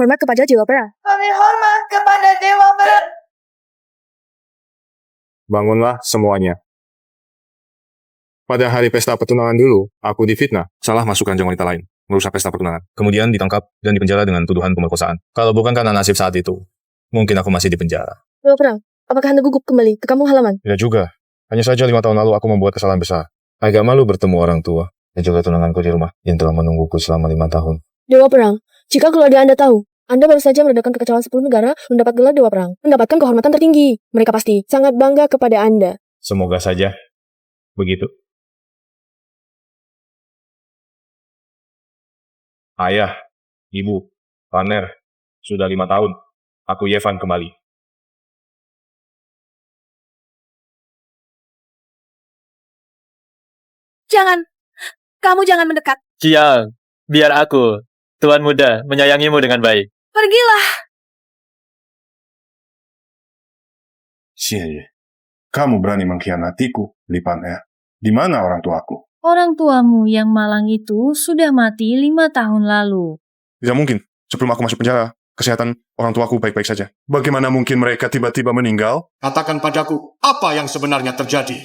Hormat kepada Dewa Pera. Kami hormat kepada Dewa Pera. Bangunlah semuanya. Pada hari pesta pertunangan dulu, aku difitnah. Salah masuk ranjang wanita lain, merusak pesta pertunangan. Kemudian ditangkap dan dipenjara dengan tuduhan pemerkosaan. Kalau bukan karena nasib saat itu, mungkin aku masih di penjara. Dewa Perang, apakah Anda gugup kembali ke kampung halaman? Tidak juga. Hanya saja 5 tahun lalu aku membuat kesalahan besar. Agak malu bertemu orang tua dan juga tunanganku di rumah yang telah menungguku selama 5 tahun. Dewa Perang, jika keluarga Anda tahu, Anda baru saja meredakan kekacauan 10 negara mendapat gelar Dewa Perang, mendapatkan kehormatan tertinggi. Mereka pasti sangat bangga kepada Anda. Semoga saja begitu. Ayah, ibu, Paner, sudah 5 tahun. Aku Yevan kembali. Jangan. Kamu jangan mendekat. Jiang, biar aku, Tuan Muda, menyayangimu dengan baik. Pergilah. Xie, kamu berani mengkhianatiku, Li Paner. Di mana orang tuaku? Orang tuamu yang malang itu sudah mati 5 tahun lalu. Tidak mungkin. Sebelum aku masuk penjara, kesehatan orang tuaku baik-baik saja. Bagaimana mungkin mereka tiba-tiba meninggal? Katakan padaku, apa yang sebenarnya terjadi?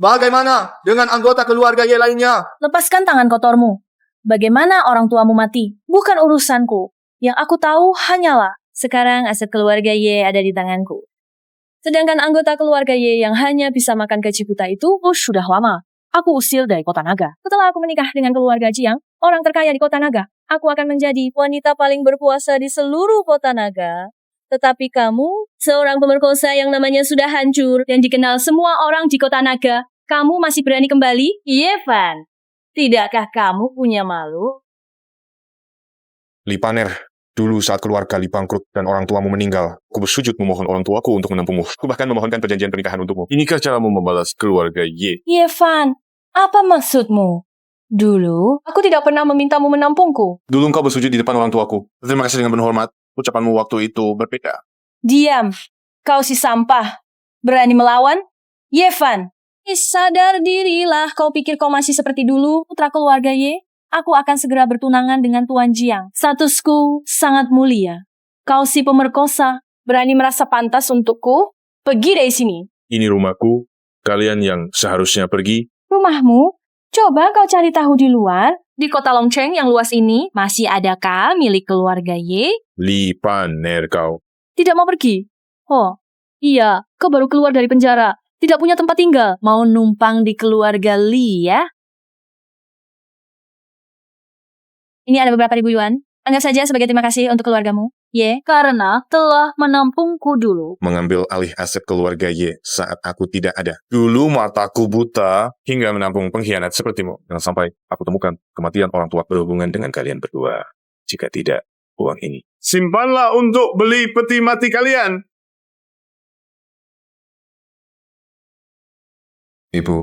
Bagaimana dengan anggota keluarga Ye lainnya? Lepaskan tangan kotormu. Bagaimana orang tuamu mati? Bukan urusanku. Yang aku tahu hanyalah, sekarang aset keluarga Ye ada di tanganku. Sedangkan anggota keluarga Ye yang hanya bisa makan gaji buta itu, sudah lama. Aku usil dari kota naga. Setelah aku menikah dengan keluarga Jiang, orang terkaya di kota naga, aku akan menjadi wanita paling berkuasa di seluruh kota naga. Tetapi kamu, seorang pemerkosa yang namanya sudah hancur dan dikenal semua orang di kota naga, kamu masih berani kembali? Yevan, tidakkah kamu punya malu? Li Paner, dulu saat keluarga Li bangkrut dan orang tuamu meninggal, aku bersujud memohon orang tuaku untuk menampungmu. Aku bahkan memohonkan perjanjian pernikahan untukmu. Inikah caramu membalas keluarga Ye? Yevan, apa maksudmu? Dulu, aku tidak pernah memintamu menampungku. Dulu engkau bersujud di depan orang tuaku. Terima kasih dengan penuh hormat. Ucapanmu waktu itu berbeda. Diam, kau si sampah. Berani melawan? Yevan, sadar dirilah, kau pikir kau masih seperti dulu, putra keluarga Ye? Aku akan segera bertunangan dengan Tuan Jiang. Statusku sangat mulia. Kau si pemerkosa, berani merasa pantas untukku? Pergi dari sini. Ini rumahku. Kalian yang seharusnya pergi. Rumahmu? Coba kau cari tahu di luar. Di kota Longcheng yang luas ini, masih adakah milik keluarga Ye? Li Paner kau. Tidak mau pergi? Oh, iya, kau baru keluar dari penjara. Tidak punya tempat tinggal. Mau numpang di keluarga Li ya? Ini ada beberapa ribu yuan. Anggap saja sebagai terima kasih untuk keluargamu, Ye, karena telah menampungku dulu. Mengambil alih aset keluarga Ye saat aku tidak ada. Dulu mataku buta hingga menampung pengkhianat sepertimu. Jangan sampai aku temukan kematian orang tua berhubungan dengan kalian berdua. Jika tidak, uang ini Simpanlah untuk beli peti mati kalian. Ibu,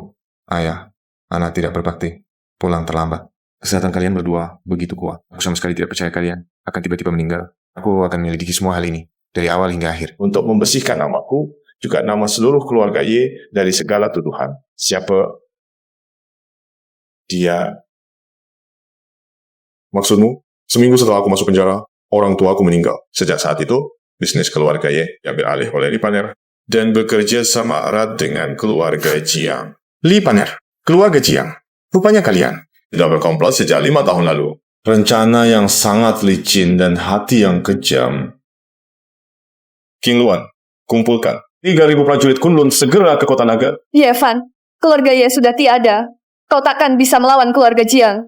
ayah, anak tidak berbakti, pulang terlambat. Kesehatan kalian berdua begitu kuat. Aku sama sekali tidak percaya kalian akan tiba-tiba meninggal. Aku akan menyelidiki semua hal ini, dari awal hingga akhir. Untuk membersihkan namaku, juga nama seluruh keluarga Ye dari segala tuduhan. Siapa dia? Maksudmu, seminggu setelah aku masuk penjara, orang tua aku meninggal. Sejak saat itu, bisnis keluarga Ye diambil alih oleh Li Paner dan bekerja sama erat dengan keluarga Jiang. Li Paner, keluarga Jiang, rupanya kalian tidak berkomplot sejak 5 tahun lalu. Rencana yang sangat licin dan hati yang kejam. King Luan, kumpulkan 3.000 prajurit Kunlun segera ke kota naga. Yevan, keluarga Ye sudah tiada. Kau takkan bisa melawan keluarga Jiang.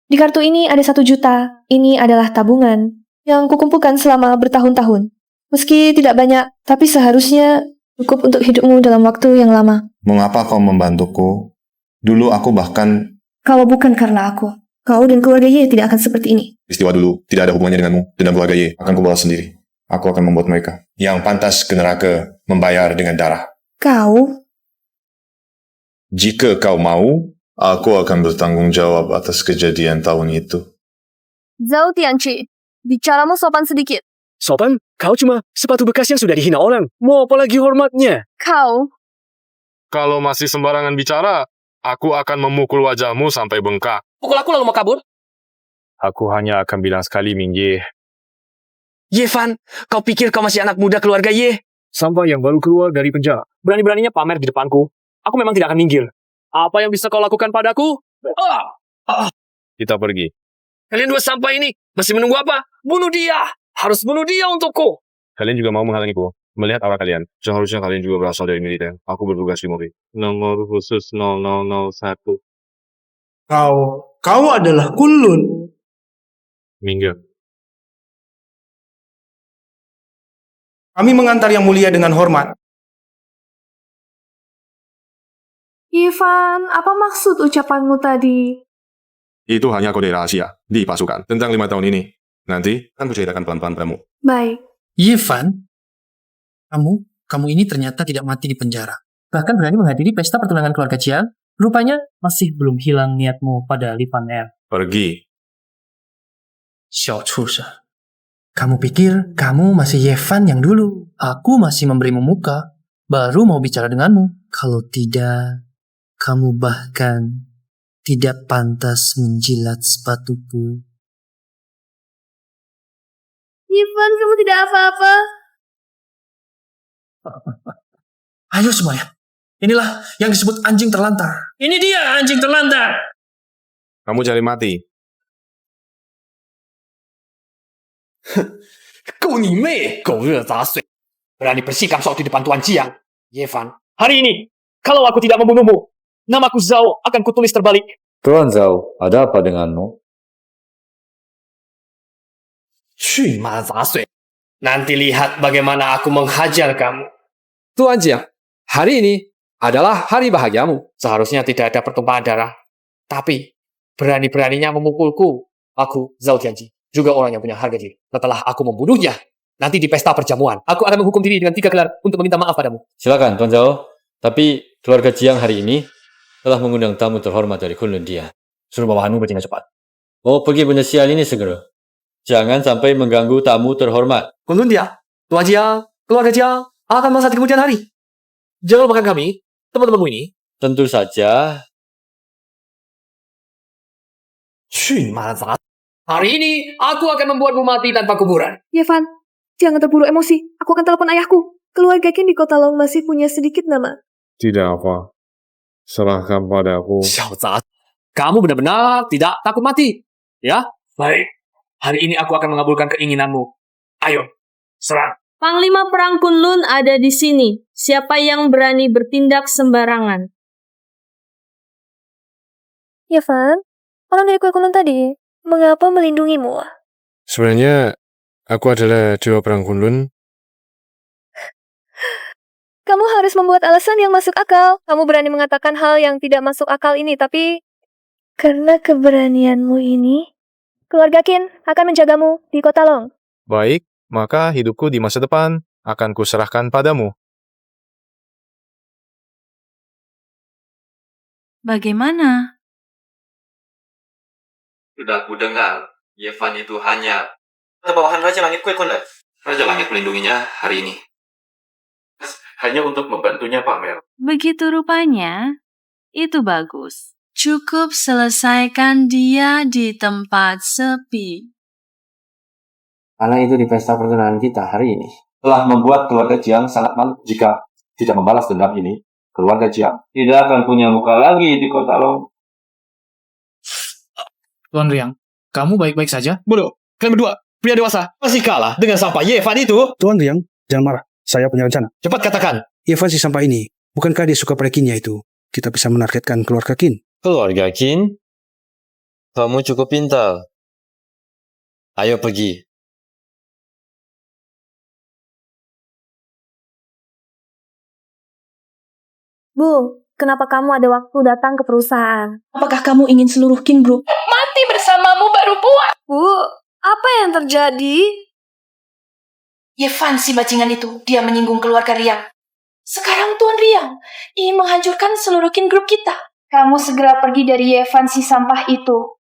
Di kartu ini ada 1 juta. Ini adalah tabungan yang kukumpulkan selama bertahun-tahun. Meski tidak banyak, tapi seharusnya cukup untuk hidupmu dalam waktu yang lama. Mengapa kau membantuku? Dulu aku bahkan... Kalau bukan karena aku, kau dan keluarga Ye tidak akan seperti ini. Peristiwa dulu tidak ada hubungannya denganmu dan keluarga Ye. Akan kubalas sendiri. Aku akan membuat mereka yang pantas ke neraka membayar dengan darah. Kau? Jika kau mau, aku akan bertanggung jawab atas kejadian tahun itu. Zhao Tianqi, bicaramu sopan sedikit. Sopan, kau cuma sepatu bekas yang sudah dihina orang. Mau apa lagi hormatnya? Kau? Kalau masih sembarangan bicara, aku akan memukul wajahmu sampai bengkak. Pukul aku lalu mau kabur? Aku hanya akan bilang sekali, Ming Ye. Ye Fan, kau pikir kau masih anak muda keluarga Ye? Sampai yang baru keluar dari penjara. Berani-beraninya pamer di depanku. Aku memang tidak akan minggir. Apa yang bisa kau lakukan padaku? Kita pergi. Kalian dua sampah ini masih menunggu apa? Bunuh dia! Harus bunuh dia untukku! Kalian juga mau menghalangiku. Melihat arah kalian, seharusnya kalian juga berasal dari militer. Aku bertugas di mobil. Nomor khusus 0001. Kau adalah Kunlun. Minggir. Kami mengantar yang mulia dengan hormat. Ivan, apa maksud ucapanmu tadi? Itu hanya kode rahasia di pasukan tentang 5 tahun ini. Nanti akan kuceritakan pelan-pelan padamu. Baik. Yevan, kamu ini ternyata tidak mati di penjara. Bahkan berani menghadiri pesta pertunangan keluarga Jiang. Rupanya masih belum hilang niatmu pada Li Pan Er. Pergi. Xiao Chusha. Kamu pikir kamu masih Yevan yang dulu. Aku masih memberimu muka, baru mau bicara denganmu. Kalau tidak, kamu bahkan tidak pantas menjilat sepatuku. Ivan, kamu tidak apa-apa. Ayo semuanya. Inilah yang disebut anjing terlantar. Ini dia anjing terlantar. Kamu cari mati. Kau ni mei, kau zasui. Berani bersikap sok di depan Tuan Jiang. Yevan, hari ini, kalau aku tidak membunuhmu, namaku Zhao akan kutulis terbalik. Tuan Zhao, ada apa denganmu? Cuma zasui. Nanti lihat bagaimana aku menghajar kamu. Tuan Jiang, hari ini adalah hari bahagiamu. Seharusnya tidak ada pertumpahan darah. Tapi, berani-beraninya memukulku. Aku, Zhao Tianji, juga orang yang punya harga diri. Setelah aku membunuhnya, nanti di pesta perjamuan, aku akan menghukum diri dengan 3 gelar untuk meminta maaf padamu. Silakan, Tuan Zhao. Tapi keluarga Jiang hari ini telah mengundang tamu terhormat dari Kunlun dia. Suruh bawahanmu bertindak cepat. Mau pergi punya sial ini segera. Jangan sampai mengganggu tamu terhormat. Kunlun dia, Tuan Jiang, keluarga Jiang akan masak di kemudian hari. Jangan lupakan kami, teman-temanmu ini. Tentu saja. Hari ini, aku akan membuatmu mati tanpa kuburan. Yevan, jangan terburu emosi. Aku akan telepon ayahku. Keluarga Qin di kota Long masih punya sedikit nama. Tidak apa. Serahkan padaku. Xiaozha, kamu benar-benar tidak takut mati. Ya? Baik. Hari ini aku akan mengabulkan keinginanmu. Ayo, serang. Panglima Perang Kunlun ada di sini. Siapa yang berani bertindak sembarangan? Yevan, orang dari kue Kunlun tadi, mengapa melindungimu? Sebenarnya, aku adalah Dewa Perang Kunlun. Kamu harus membuat alasan yang masuk akal. Kamu berani mengatakan hal yang tidak masuk akal ini, tapi karena keberanianmu ini, keluarga Qin akan menjagamu di kota Long. Baik, maka hidupku di masa depan akan kuserahkan padamu. Bagaimana? Sudah ku dengar, Yevan itu hanya bawahan Raja Langit Kue Kondan. Raja Langit melindunginya hari ini. Hanya untuk membantunya pamer. Begitu rupanya. Itu bagus. Cukup selesaikan dia di tempat sepi. Karena itu di pesta pertunangan kita hari ini telah membuat keluarga Jiang sangat malu. Jika tidak membalas dendam ini, keluarga Jiang tidak akan punya muka lagi di kota Long. Tuan Riang, kamu baik-baik saja? Bodoh, kalian berdua, pria dewasa, masih kalah dengan sampah Yevan itu. Tuan Riang, jangan marah. Saya punya rencana. Cepat katakan. Yevan si sampah ini, bukankah dia suka pada Qinnya itu? Kita bisa menargetkan keluarga Qin. Keluarga Qin? Kamu cukup pintar. Ayo pergi. Bu, kenapa kamu ada waktu datang ke perusahaan? Apakah kamu ingin seluruh Qin Group mati bersamamu baru puas? Bu, apa yang terjadi? Yevan si bajingan itu, dia menyinggung keluarga Riang. Sekarang Tuan Riang ingin menghancurkan seluruh Qin Group kita. Kamu segera pergi dari Yevan si sampah itu.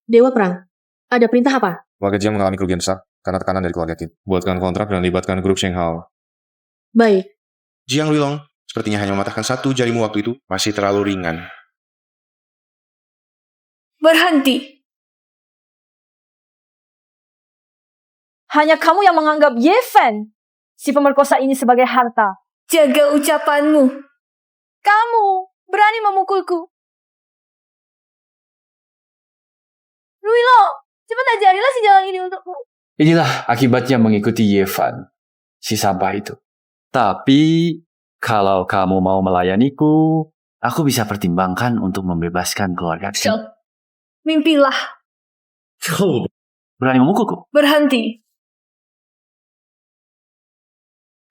Dewa Perang, ada perintah apa? Keluarga Jiang mengalami kerugian besar karena tekanan dari keluarga Qin. Buatkan kontrak dan libatkan grup Shenghao. Baik. Jiang Lilong, sepertinya hanya mematahkan 1 jarimu waktu itu. Masih terlalu ringan. Berhenti. Hanya kamu yang menganggap Yevan, si pemerkosa ini, sebagai harta. Jaga ucapanmu. Kamu berani memukulku. Ruilo, cepat ajarilah si jalan ini untukku. Inilah akibatnya mengikuti Yevan, si sampah itu. Tapi, kalau kamu mau melayaniku, aku bisa pertimbangkan untuk membebaskan keluarga. Mimpilah. Kau berani memukulku? Berhenti.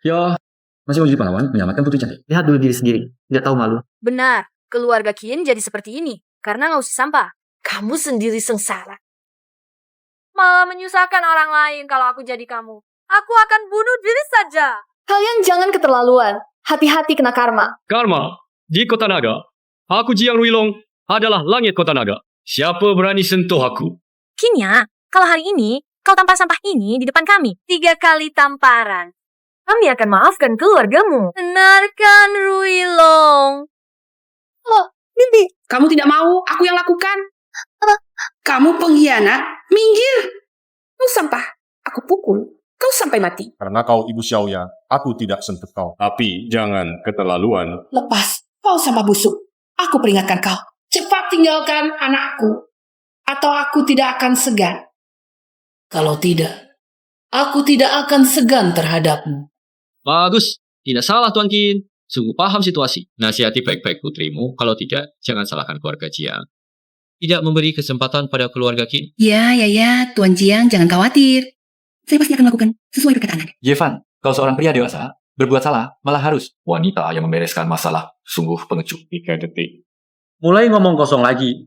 Ya, masih mau jadi pahlawan menyelamatkan putri cantik. Lihat dulu diri sendiri. Tidak tahu malu. Benar, keluarga Qin jadi seperti ini karena ngusir sampah. Kamu sendiri sengsara. Malah menyusahkan orang lain kalau aku jadi kamu. Aku akan bunuh diri saja. Kalian jangan keterlaluan. Hati-hati kena karma. Karma, di Kota Naga. Aku Jiang Ruilong adalah langit Kota Naga. Siapa berani sentuh aku? Kinya, kalau hari ini kau tampar sampah ini di depan kami 3 kali tamparan, kami akan maafkan keluargamu. Benarkan, Ruilong. Oh, mimpi. Kamu tidak mau, aku yang lakukan. Apa? Kamu pengkhianat, minggir. Kau sampah, aku pukul. Kau sampai mati. Karena kau ibu Xiaoya, aku tidak sentuh kau. Tapi jangan keterlaluan. Lepas, kau sampah busuk. Aku peringatkan kau. Cepat tinggalkan anakku. Atau aku tidak akan segan. Kalau tidak, aku tidak akan segan terhadapmu. Bagus, tidak salah Tuan Qin. Sungguh paham situasi. Nasihati baik-baik putrimu, kalau tidak, jangan salahkan keluarga Jiang. Tidak memberi kesempatan pada keluarga Qin. Ya, Tuan Jiang, jangan khawatir. Saya pasti akan lakukan sesuai perkataan Anda. Yevan, kau seorang pria dewasa, berbuat salah, malah harus. Wanita yang membereskan masalah, sungguh pengecut. 3 detik. Mulai ngomong kosong lagi.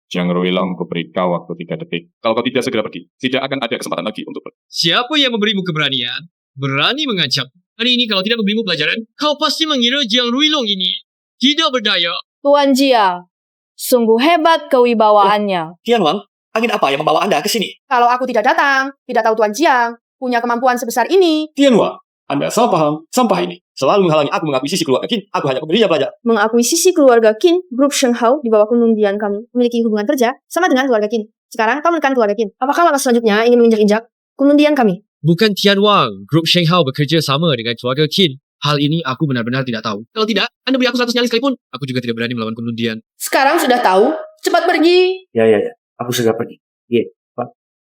Jiang Ruilong, aku beri kau waktu 3 detik. Kalau kau tidak segera pergi, tidak akan ada kesempatan lagi untuk pergi. Siapa yang memberimu keberanian? Berani mengancam. Hari ini kalau tidak memberimu pelajaran, kau pasti mengira Jiang Ruilong ini tidak berdaya. Tuan Jiang, sungguh hebat kewibawaannya. Tian Wang, angin apa yang membawa Anda ke sini? Kalau aku tidak datang, tidak tahu Tuan Jiang punya kemampuan sebesar ini. Tian Wang, Anda salah paham. Sampah ini selalu menghalangi aku mengakuisisi keluarga Qin. Aku hanya pemberinya pelajar. Mengakuisisi keluarga Qin, grup Shenghao di bawah pengundian kamu memiliki hubungan kerja sama dengan keluarga Qin. Sekarang kamu menekan keluarga Qin. Apakah langkah selanjutnya ingin menginjak-injak pengundian kami? Bukan Tian Wang, grup Shenghao bekerja sama dengan keluarga Qin. Hal ini aku benar-benar tidak tahu. Kalau tidak, Anda beri aku 100 nyali sekalipun, aku juga tidak berani melawan pengundian. Sekarang sudah tahu, cepat pergi. Ya. Aku segera pergi. Iya, Pak.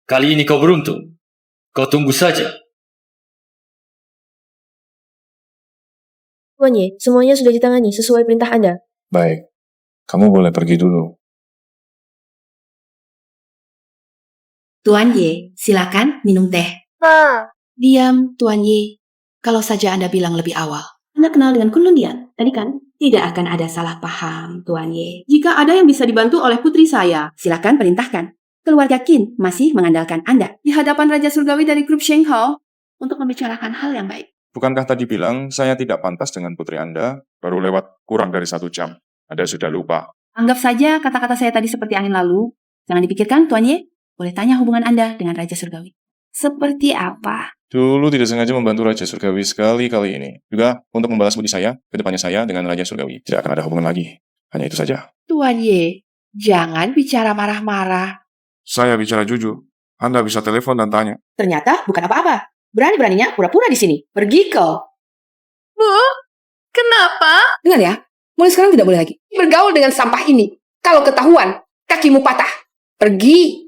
Kali ini kau beruntung. Kau tunggu saja. Tuan Ye, semuanya sudah ditangani sesuai perintah Anda. Baik, kamu boleh pergi dulu. Tuan Ye, silakan minum teh. Diam, Tuan Ye. Kalau saja Anda bilang lebih awal. Anda kenal dengan Kun Lundian, tadi kan? Tidak akan ada salah paham, Tuan Ye. Jika ada yang bisa dibantu oleh putri saya, silakan perintahkan. Keluarga Qin masih mengandalkan Anda di hadapan Raja Surgawi dari grup Shenghao untuk membicarakan hal yang baik. Bukankah tadi bilang saya tidak pantas dengan putri Anda? Baru lewat kurang dari 1 jam. Anda sudah lupa. Anggap saja kata-kata saya tadi seperti angin lalu. Jangan dipikirkan, Tuan Ye. Boleh tanya hubungan Anda dengan Raja Surgawi. Seperti apa? Dulu tidak sengaja membantu Raja Surgawi sekali-kali ini. Juga untuk membalas budi saya, kedepannya saya dengan Raja Surgawi. Tidak akan ada hubungan lagi. Hanya itu saja. Tuan Ye, jangan bicara marah-marah. Saya bicara jujur. Anda bisa telepon dan tanya. Ternyata bukan apa-apa. Berani-beraninya pura-pura di sini. Pergi kau. Bu, kenapa? Dengar ya, mulai sekarang tidak boleh lagi bergaul dengan sampah ini. Kalau ketahuan, kakimu patah. Pergi.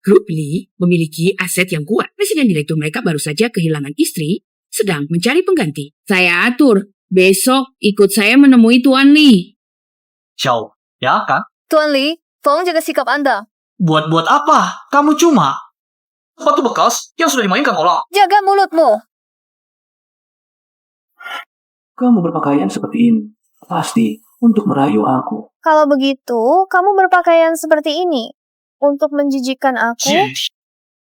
Grup Li memiliki aset yang kuat. Presiden direktur mereka baru saja kehilangan istri, sedang mencari pengganti. Saya atur. Besok ikut saya menemui Tuan Li. Xiao, ya kan? Tuan Li, tolong jaga sikap Anda. Buat apa? Kamu cuma sepatu bekas yang sudah dimainkan orang. Jaga mulutmu. Kamu berpakaian seperti ini. Pasti untuk merayu aku. Kalau begitu, kamu berpakaian seperti ini untuk menjijikkan aku.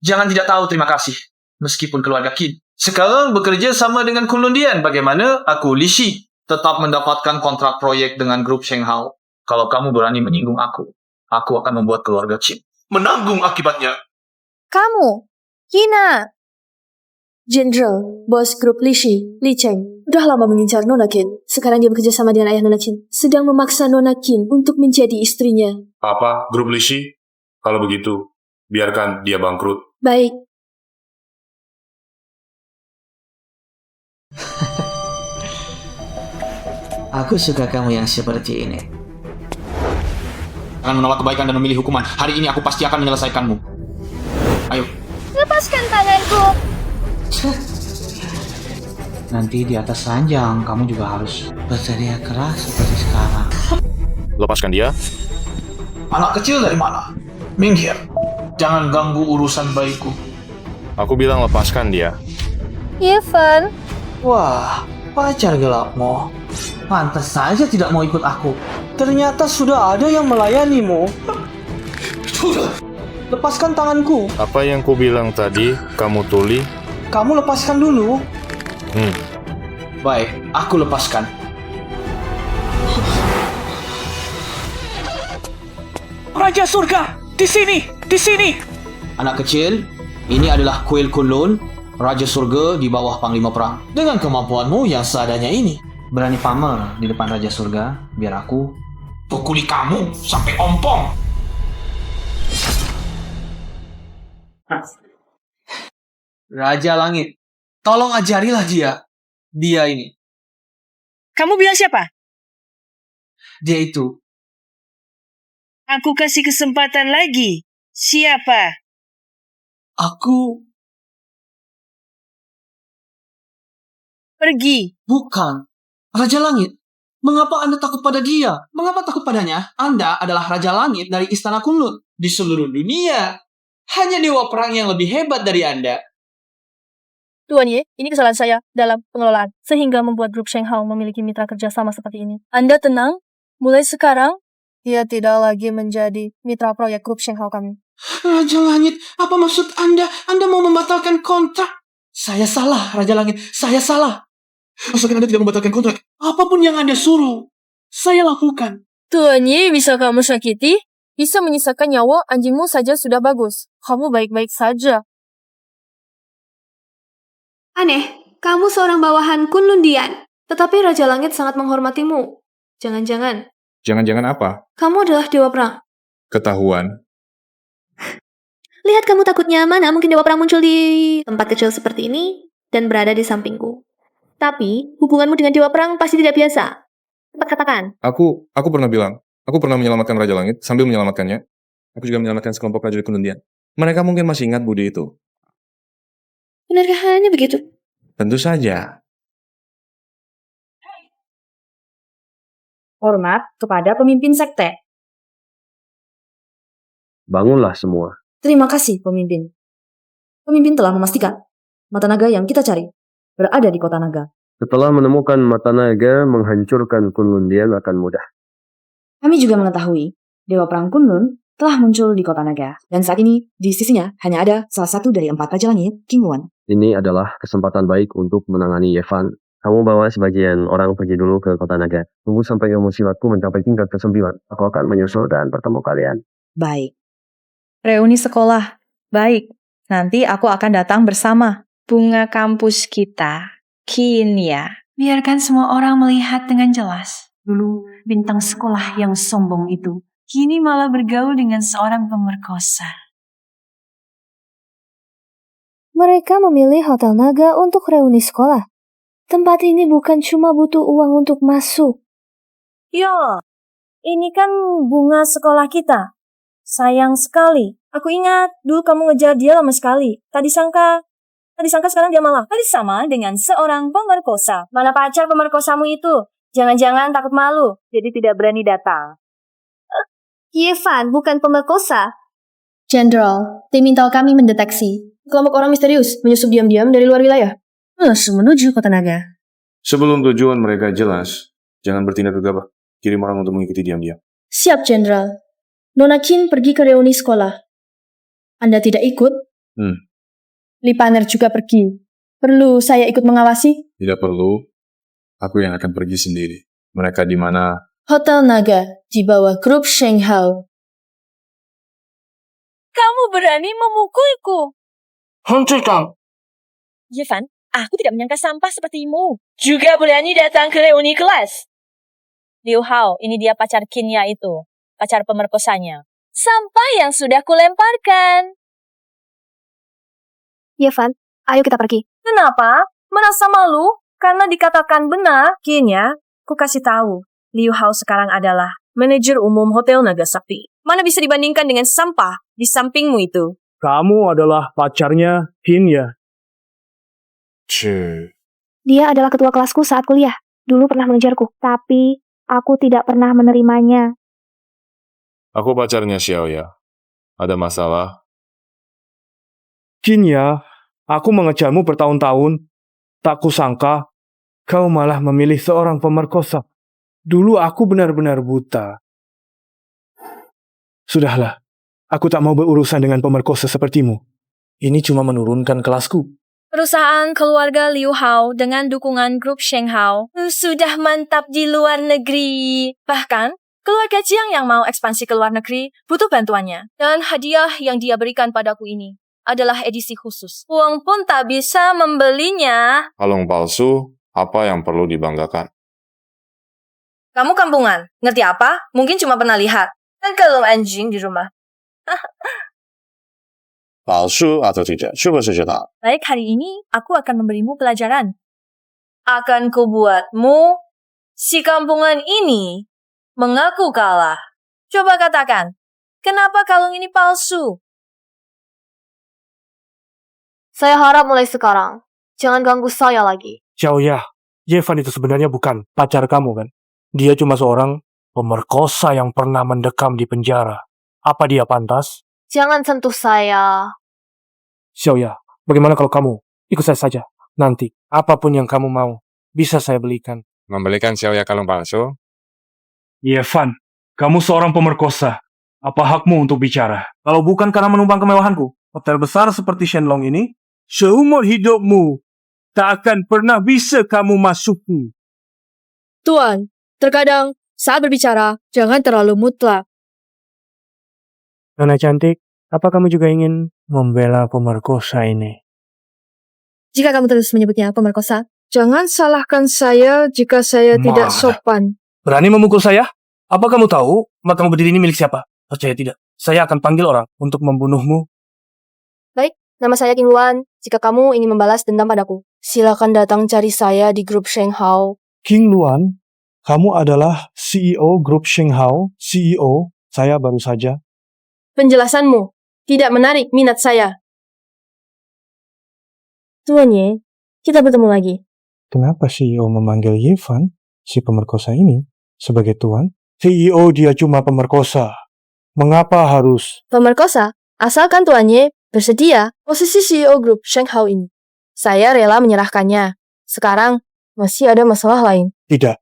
Jangan tidak tahu terima kasih. Meskipun keluarga Qin sekarang bekerja sama dengan Kun Lundian, bagaimana aku Li Shi tetap mendapatkan kontrak proyek dengan grup Shenghao. Kalau kamu berani menyinggung aku akan membuat keluarga Qin menanggung akibatnya. Kamu hina. Jenderal, bos grup Li Cheng, udah lama mengincar Nona Qin. Sekarang dia bekerja sama dengan ayah Nona Qin, sedang memaksa Nona Qin untuk menjadi istrinya. Apa, grup Lishi? Kalau begitu, biarkan dia bangkrut. Baik. Aku suka kamu yang seperti ini. Jangan menolak kebaikan dan memilih hukuman. Hari ini aku pasti akan menyelesaikanmu. Ayo. Lepaskan tanganku. Nanti di atas ranjang, kamu juga harus berteriak keras seperti sekarang. Lepaskan dia. Anak kecil dari mana? Minggir. Jangan ganggu urusan bayiku. Aku bilang lepaskan dia. Yifan. Wah, pacar gelapmu. Pantas saja tidak mau ikut aku. Ternyata sudah ada yang melayanimu. Sudah. Lepaskan tanganku. Apa yang ku bilang tadi, kamu tuli? Kamu lepaskan dulu. Baik, aku lepaskan. Raja surga, di sini, di sini. Anak kecil, ini adalah kuil Kunlun, Raja Surga di bawah Panglima Perang. Dengan kemampuanmu yang seadanya ini. Berani pamer di depan Raja surga, biar aku pukuli kamu sampai ompong. Raja Langit, tolong ajarilah dia. Dia ini. Kamu bilang siapa? Dia itu. Aku kasih kesempatan lagi. Siapa? Aku. Pergi. Bukan. Raja Langit. Mengapa Anda takut pada dia? Mengapa takut padanya? Anda adalah Raja Langit dari Istana Kunlun. Di seluruh dunia. Hanya dewa perang yang lebih hebat dari Anda. Tuan Ye, ini kesalahan saya dalam pengelolaan, sehingga membuat grup Shenghao memiliki mitra kerja sama seperti ini. Anda tenang, mulai sekarang, dia tidak lagi menjadi mitra proyek grup Shenghao kami. Raja Langit, apa maksud Anda? Anda mau membatalkan kontrak? Saya salah, Raja Langit. Saya salah. Asalkan Anda tidak membatalkan kontrak, apapun yang Anda suruh, saya lakukan. Tuan Ye bisa kamu sakiti? Bisa menyisakan nyawa anjingmu saja sudah bagus. Kamu baik-baik saja. Aneh, kamu seorang bawahan Kunlun Dian. Tetapi Raja Langit sangat menghormatimu. Jangan-jangan. Jangan-jangan apa? Kamu adalah dewa perang. Ketahuan. Lihat kamu takutnya mana mungkin dewa perang muncul di tempat kecil seperti ini dan berada di sampingku. Tapi hubunganmu dengan dewa perang pasti tidak biasa. Cepat katakan. Aku pernah bilang, aku pernah menyelamatkan Raja Langit. Sambil menyelamatkannya, aku juga menyelamatkan sekelompok prajurit Kunlun Dian. Mereka mungkin masih ingat budi itu. Benarkah hanya begitu? Tentu saja. Hormat kepada pemimpin sekte. Bangunlah semua. Terima kasih, pemimpin. Pemimpin telah memastikan mata naga yang kita cari berada di kota naga. Setelah menemukan mata naga, menghancurkan Kunlun Dian akan mudah. Kami juga mengetahui Dewa Perang Kunlun telah muncul di kota naga. Dan saat ini, di sisinya hanya ada salah satu dari 4 Raja Langit, King Wan. Ini adalah kesempatan baik untuk menangani Yevan. Kamu bawa sebagian orang pergi dulu ke kota naga. Tunggu sampai ilmu silatku mencapai tingkat ke-9. Aku akan menyusul dan bertemu kalian. Baik. Reuni sekolah. Baik. Nanti aku akan datang bersama. Bunga kampus kita, Kinya. Biarkan semua orang melihat dengan jelas. Dulu bintang sekolah yang sombong itu, kini malah bergaul dengan seorang pemerkosa. Mereka memilih Hotel Naga untuk reuni sekolah. Tempat ini bukan cuma butuh uang untuk masuk. Ya, ini kan bunga sekolah kita. Sayang sekali. Aku ingat dulu kamu ngejar dia lama sekali. Tadi sangka sekarang dia malah sama dengan seorang pemerkosa. Mana pacar pemerkosamu itu? Jangan-jangan takut malu, jadi tidak berani datang. Yevan bukan pemerkosa. Jenderal, tim intel kami mendeteksi kelompok orang misterius menyusup diam-diam dari luar wilayah. Menuju kota naga. Sebelum tujuan mereka jelas, jangan bertindak gegabah. Kirim orang untuk mengikuti diam-diam. Siap, Jenderal. Nona Qin pergi ke reuni sekolah. Anda tidak ikut? Li Paner juga pergi. Perlu saya ikut mengawasi? Tidak perlu. Aku yang akan pergi sendiri. Mereka di mana? Hotel Naga, di bawah grup Shenghao. Kamu berani memukulku? Hentikan! Yevan, aku tidak menyangka sampah sepertimu. Juga berani datang ke reuni kelas. Liu Hao, ini dia pacar Qinya itu. Pacar pemerkosanya. Sampah yang sudah kulemparkan. Yevan, ayo kita pergi. Kenapa? Merasa malu? Karena dikatakan benar, Qinya, ku kasih tahu. Liu Hao sekarang adalah manajer umum Hotel Nagasaki. Mana bisa dibandingkan dengan sampah di sampingmu itu? Kamu adalah pacarnya Qinya. Dia adalah ketua kelasku saat kuliah. Dulu pernah mengejarku, tapi aku tidak pernah menerimanya. Aku pacarnya Xiaoya. Ada masalah? Qinya, aku mengejarmu bertahun-tahun. Tak kusangka, kau malah memilih seorang pemerkosa. Dulu aku benar-benar buta. Sudahlah, aku tak mau berurusan dengan pemerkosa sepertimu. Ini cuma menurunkan kelasku. Perusahaan keluarga Liu Hao dengan dukungan grup Sheng Hao sudah mantap di luar negeri. Bahkan, keluarga Jiang yang mau ekspansi ke luar negeri butuh bantuannya. Dan hadiah yang dia berikan padaku ini adalah edisi khusus. Uang pun tak bisa membelinya. Kalung palsu, apa yang perlu dibanggakan? Kamu kampungan, ngerti apa? Mungkin cuma pernah lihat. Dan kalung anjing di rumah. Palsu atau tidak? Coba saja tak. Baik, hari ini aku akan memberimu pelajaran. Akan kubuatmu si kampungan ini mengaku kalah. Coba katakan, kenapa kalung ini palsu? Saya harap mulai sekarang, jangan ganggu saya lagi. Xiaoya, Yevan itu sebenarnya bukan pacar kamu kan? Dia cuma seorang pemerkosa yang pernah mendekam di penjara. Apa dia pantas? Jangan sentuh saya. Xiaoya, bagaimana kalau kamu ikut saya saja? Nanti, apapun yang kamu mau, bisa saya belikan. Membelikan Xiaoya kalung palsu? Yevan, kamu seorang pemerkosa. Apa hakmu untuk bicara? Kalau bukan karena menumpang kemewahanku, hotel besar seperti Shenlong ini, seumur hidupmu tak akan pernah bisa kamu masuki. Tuan, terkadang saat berbicara, jangan terlalu mutlak. Nona cantik, apa kamu juga ingin membela pemerkosa ini? Jika kamu terus menyebutnya pemerkosa, jangan salahkan saya jika saya tidak sopan. Berani memukul saya? Apa kamu tahu matamu berdiri ini milik siapa? Percaya tidak, saya akan panggil orang untuk membunuhmu. Baik, nama saya King Luan. Jika kamu ingin membalas dendam padaku, silakan datang cari saya di grup Sheng Hao. King Luan, kamu adalah CEO grup Sheng Hao. CEO, saya baru saja. Penjelasanmu tidak menarik minat saya. Tuan Ye, kita bertemu lagi. Kenapa CEO memanggil Yevan, si pemerkosa ini, sebagai tuan? CEO dia cuma pemerkosa. Mengapa harus? Pemerkosa, asalkan Tuan Ye bersedia posisi CEO grup Sheng Hao ini. Saya rela menyerahkannya. Sekarang masih ada masalah lain. Tidak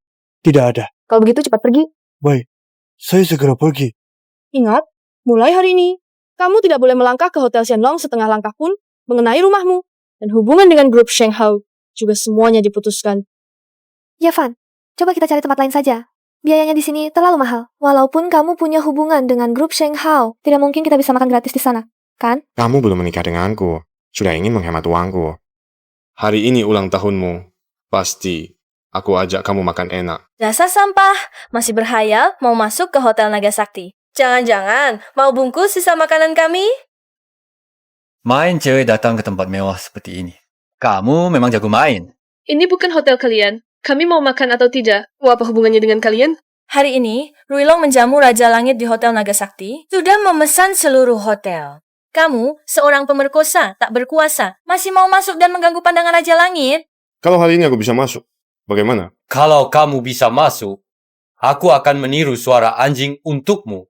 ada. Kalau begitu cepat pergi. Baik, saya segera pergi. Ingat, mulai hari ini, kamu tidak boleh melangkah ke Hotel Shenlong setengah langkah pun mengenai rumahmu. Dan hubungan dengan grup Sheng Hao juga semuanya diputuskan. Yevan, coba kita cari tempat lain saja. Biayanya di sini terlalu mahal. Walaupun kamu punya hubungan dengan grup Sheng Hao, tidak mungkin kita bisa makan gratis di sana, kan? Kamu belum menikah denganku. Sudah ingin menghemat uangku. Hari ini ulang tahunmu. Pasti aku ajak kamu makan enak. Dasar sampah, masih berhayal mau masuk ke Hotel Nagasaki. Jangan-jangan mau bungkus sisa makanan kami? Main cewek datang ke tempat mewah seperti ini. Kamu memang jago main. Ini bukan hotel kalian. Kami mau makan atau tidak? Apa hubungannya dengan kalian? Hari ini, Ruilong menjamu Raja Langit di Hotel Nagasaki sudah memesan seluruh hotel. Kamu, seorang pemerkosa, tak berkuasa, masih mau masuk dan mengganggu pandangan Raja Langit? Kalau hari ini aku bisa masuk, bagaimana? Kalau kamu bisa masuk, aku akan meniru suara anjing untukmu.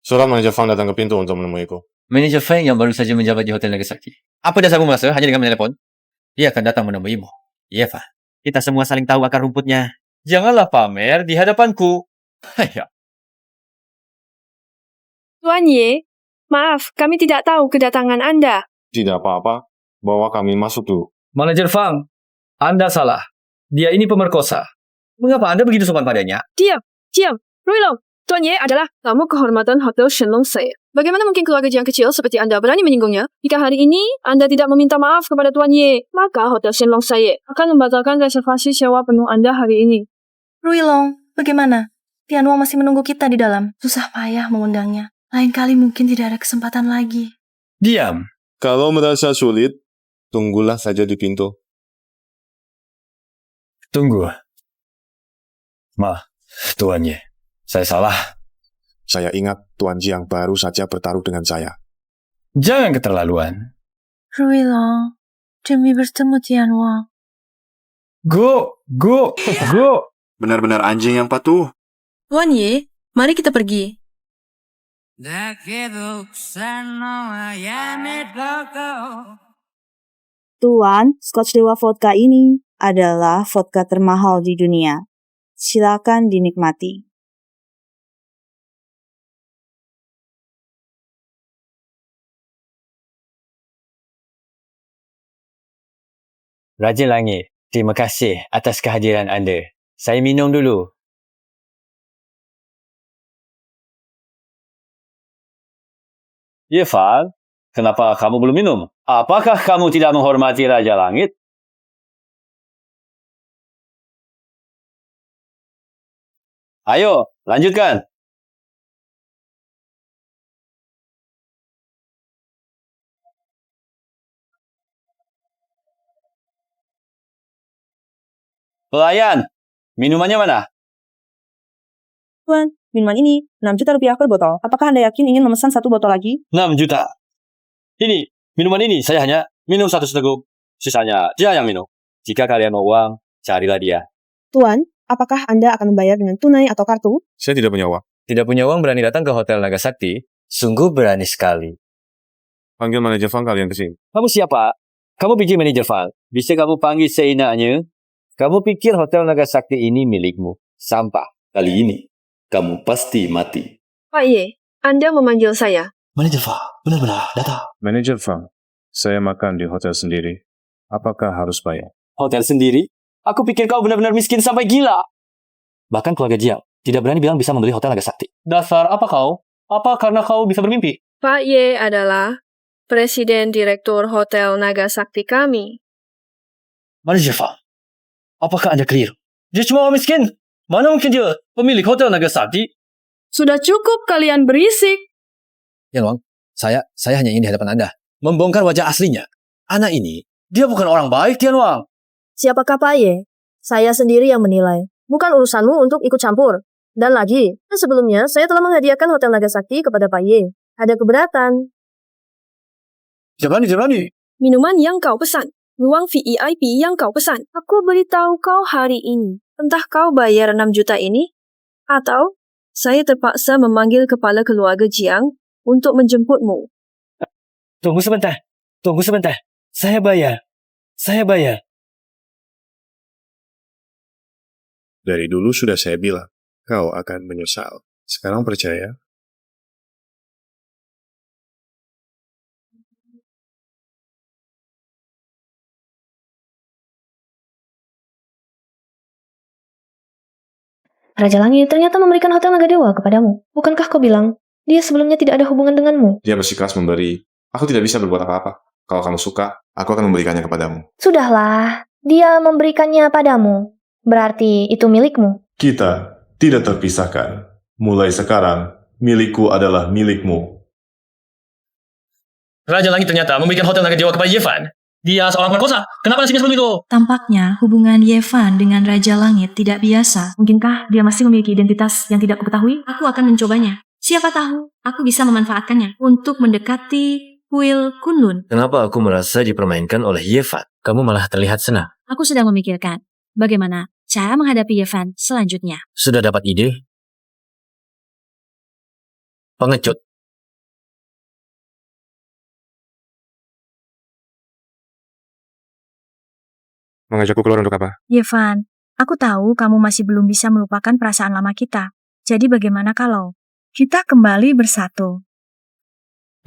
Surat manajer Fang datang ke pintu untuk menemuiku. Manajer Feng yang baru saja menjabat di Hotel Nagasaki. Apa dasarmu masuk hanya dengan menelepon? Dia akan datang menemuimu. Iya, Pak. Kita semua saling tahu akar rumputnya. Janganlah pamer di hadapanku. Haya. Tuan Ye, maaf, kami tidak tahu kedatangan Anda. Tidak apa-apa, bawa kami masuk dulu. Manajer Fang, Anda salah. Dia ini pemerkosa. Mengapa Anda begitu sopan padanya? Diam. Ruilong, Tuan Ye adalah tamu kehormatan Hotel Shenlong saya. Bagaimana mungkin keluarga Jiang kecil seperti Anda berani menyinggungnya? Jika hari ini Anda tidak meminta maaf kepada Tuan Ye, maka Hotel Shenlong Saye akan membatalkan reservasi sewa penuh Anda hari ini. Ruilong, bagaimana? Tian Wang masih menunggu kita di dalam. Susah payah mengundangnya. Lain kali mungkin tidak ada kesempatan lagi. Diam. Kalau merasa sulit, tunggulah saja di pintu. Tunggu. Tuan Ye, saya salah. Saya ingat Tuan Jiang baru saja bertaruh dengan saya. Jangan keterlaluan. Ruilong, demi bertemu Tian Wang. Go. Benar-benar anjing yang patuh. Tuan Ye, mari kita pergi. Tuan, Scotch Dewa Vodka ini adalah vodka termahal di dunia. Silakan dinikmati. Raja Langit, terima kasih atas kehadiran anda. Saya minum dulu. Ye Fan, kenapa kamu belum minum? Apakah kamu tidak menghormati Raja Langit? Ayo, lanjutkan. Pelayan, minumannya mana? Tuan, minuman ini 6 juta rupiah per botol. Apakah Anda yakin ingin memesan 1 botol lagi? 6 juta. Ini, minuman ini saya hanya minum 1 seteguk. Sisanya dia yang minum. Jika kalian mau uang, carilah dia. Tuan, apakah Anda akan membayar dengan tunai atau kartu? Saya tidak punya uang. Tidak punya uang berani datang ke Hotel Nagasakti? Sungguh berani sekali. Panggil manajer Fang kalian ke sini. Kamu siapa? Kamu pikir manajer Fang? Bisa kamu panggil seenaknya? Kamu pikir Hotel Nagasakti ini milikmu? Sampah. Kali ini, kamu pasti mati. Pak Ye, Anda memanggil saya. Manajer Fang, benar-benar datang. Manajer Fang, saya makan di hotel sendiri. Apakah harus bayar? Hotel sendiri? Aku pikir kau benar-benar miskin sampai gila. Bahkan keluarga Jiang tidak berani bilang bisa membeli Hotel Nagasakti. Dasar apa kau? Apa karena kau bisa bermimpi? Pak Ye adalah Presiden Direktur Hotel Nagasakti kami. Manajer Fang, apakah Anda keliru? Dia cuma orang miskin. Mana mungkin dia pemilik Hotel Nagasakti? Sudah cukup kalian berisik. Yan Wang, saya hanya ingin di hadapan Anda membongkar wajah aslinya. Anak ini, dia bukan orang baik, Tian Wang. Siapakah Pak Ye? Saya sendiri yang menilai. Bukan urusanmu untuk ikut campur. Dan lagi, sebelumnya saya telah menghadiahkan Hotel Nagasakti kepada Pak Ye. Ada keberatan. Tidak berani. Minuman yang kau pesan. Ruang VIP yang kau pesan. Aku beritahu kau hari ini. Entah kau bayar 6 juta ini, atau saya terpaksa memanggil kepala keluarga Jiang untuk menjemputmu. Tunggu sebentar. Saya bayar. Dari dulu sudah saya bilang, kau akan menyesal. Sekarang percaya? Raja Langit ternyata memberikan Hotel Naga Dewa kepadamu. Bukankah kau bilang, dia sebelumnya tidak ada hubungan denganmu? Dia bersikeras memberi. Aku tidak bisa berbuat apa-apa. Kalau kamu suka, aku akan memberikannya kepadamu. Sudahlah, dia memberikannya padamu. Berarti itu milikmu. Kita tidak terpisahkan. Mulai sekarang, milikku adalah milikmu. Raja Langit ternyata memberikan Hotel Naga Dewa kepada Yevan. Dia seorang pemerkosa. Kenapa nasibnya seperti itu? Tampaknya hubungan Yevan dengan Raja Langit tidak biasa. Mungkinkah dia masih memiliki identitas yang tidak kuketahui? Aku akan mencobanya. Siapa tahu, aku bisa memanfaatkannya untuk mendekati kuil Kunlun. Kenapa aku merasa dipermainkan oleh Yevan? Kamu malah terlihat senang. Aku sedang memikirkan bagaimana cara menghadapi Yevan selanjutnya. Sudah dapat ide? Pengecut. Mengajakku keluar untuk apa? Yevan, aku tahu kamu masih belum bisa melupakan perasaan lama kita. Jadi bagaimana kalau kita kembali bersatu?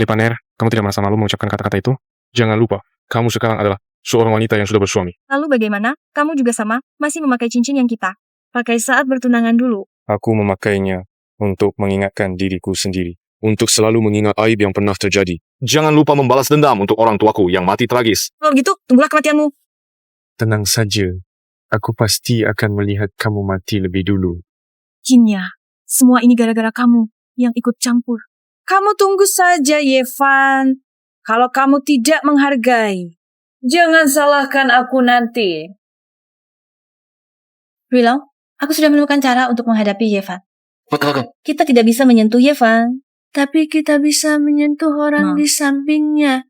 Lipaner, kamu tidak merasa malu mengucapkan kata-kata itu? Jangan lupa, kamu sekarang adalah seorang wanita yang sudah bersuami. Lalu bagaimana? Kamu juga sama, masih memakai cincin yang kita pakai saat bertunangan dulu. Aku memakainya untuk mengingatkan diriku sendiri untuk selalu mengingat aib yang pernah terjadi. Jangan lupa membalas dendam untuk orang tuaku yang mati tragis. Kalau begitu, tunggulah kematianmu. Tenang saja. Aku pasti akan melihat kamu mati lebih dulu. Kinya, semua ini gara-gara kamu yang ikut campur. Kamu tunggu saja, Yevan. Kalau kamu tidak menghargai, jangan salahkan aku nanti. Ruilong, aku sudah menemukan cara untuk menghadapi Yevan. Betul. Kita tidak bisa menyentuh Yevan, tapi kita bisa menyentuh orang di sampingnya.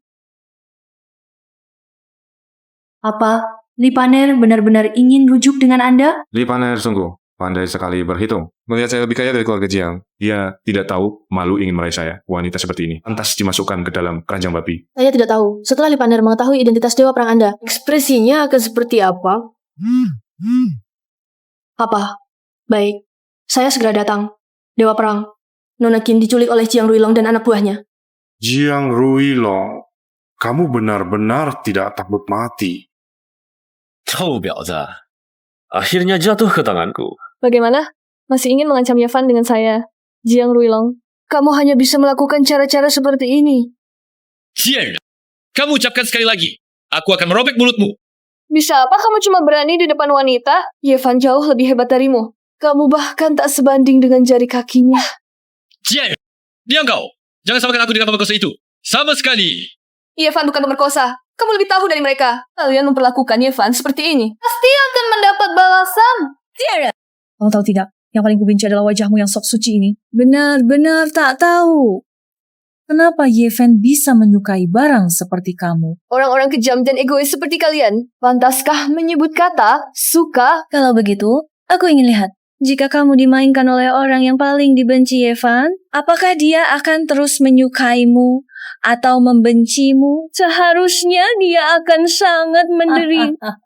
Apa Li Paner benar-benar ingin rujuk dengan Anda? Li Paner sungguh pandai sekali berhitung. Melihat saya lebih kaya dari keluarga Jiang, dia tidak tahu malu ingin meraih saya. Wanita seperti ini pantas dimasukkan ke dalam keranjang babi. Saya tidak tahu. Setelah Li Paner mengetahui identitas Dewa Perang Anda, ekspresinya akan seperti apa? Apa? Baik. Saya segera datang. Dewa Perang. Nona Qin diculik oleh Jiang Ruilong dan anak buahnya. Jiang Ruilong, kamu benar-benar tidak takut mati. 臭婊子, akhirnya jatuh ke tanganku. Bagaimana? Masih ingin mengancam Yevan dengan saya? Jiang Ruilong, kamu hanya bisa melakukan cara-cara seperti ini. Jiang, kamu ucapkan sekali lagi. Aku akan merobek mulutmu. Bisa apa kamu cuma berani di depan wanita? Yevan jauh lebih hebat darimu. Kamu bahkan tak sebanding dengan jari kakinya. Jiang, diam kau. Jangan samakan aku dengan pemerkosa itu. Sama sekali. Yevan bukan pemerkosa. Kamu lebih tahu dari mereka. Kalian memperlakukan Yevan seperti ini. Pasti akan mendapat balasan. Tiara. Kamu tahu tidak? Yang paling kubenci adalah wajahmu yang sok suci ini. Benar-benar tak tahu. Kenapa Yevan bisa menyukai barang seperti kamu? Orang-orang kejam dan egois seperti kalian. Pantaskah menyebut kata suka? Kalau begitu, aku ingin lihat. Jika kamu dimainkan oleh orang yang paling dibenci Yevan, apakah dia akan terus menyukaimu atau membencimu? Seharusnya dia akan sangat menderita.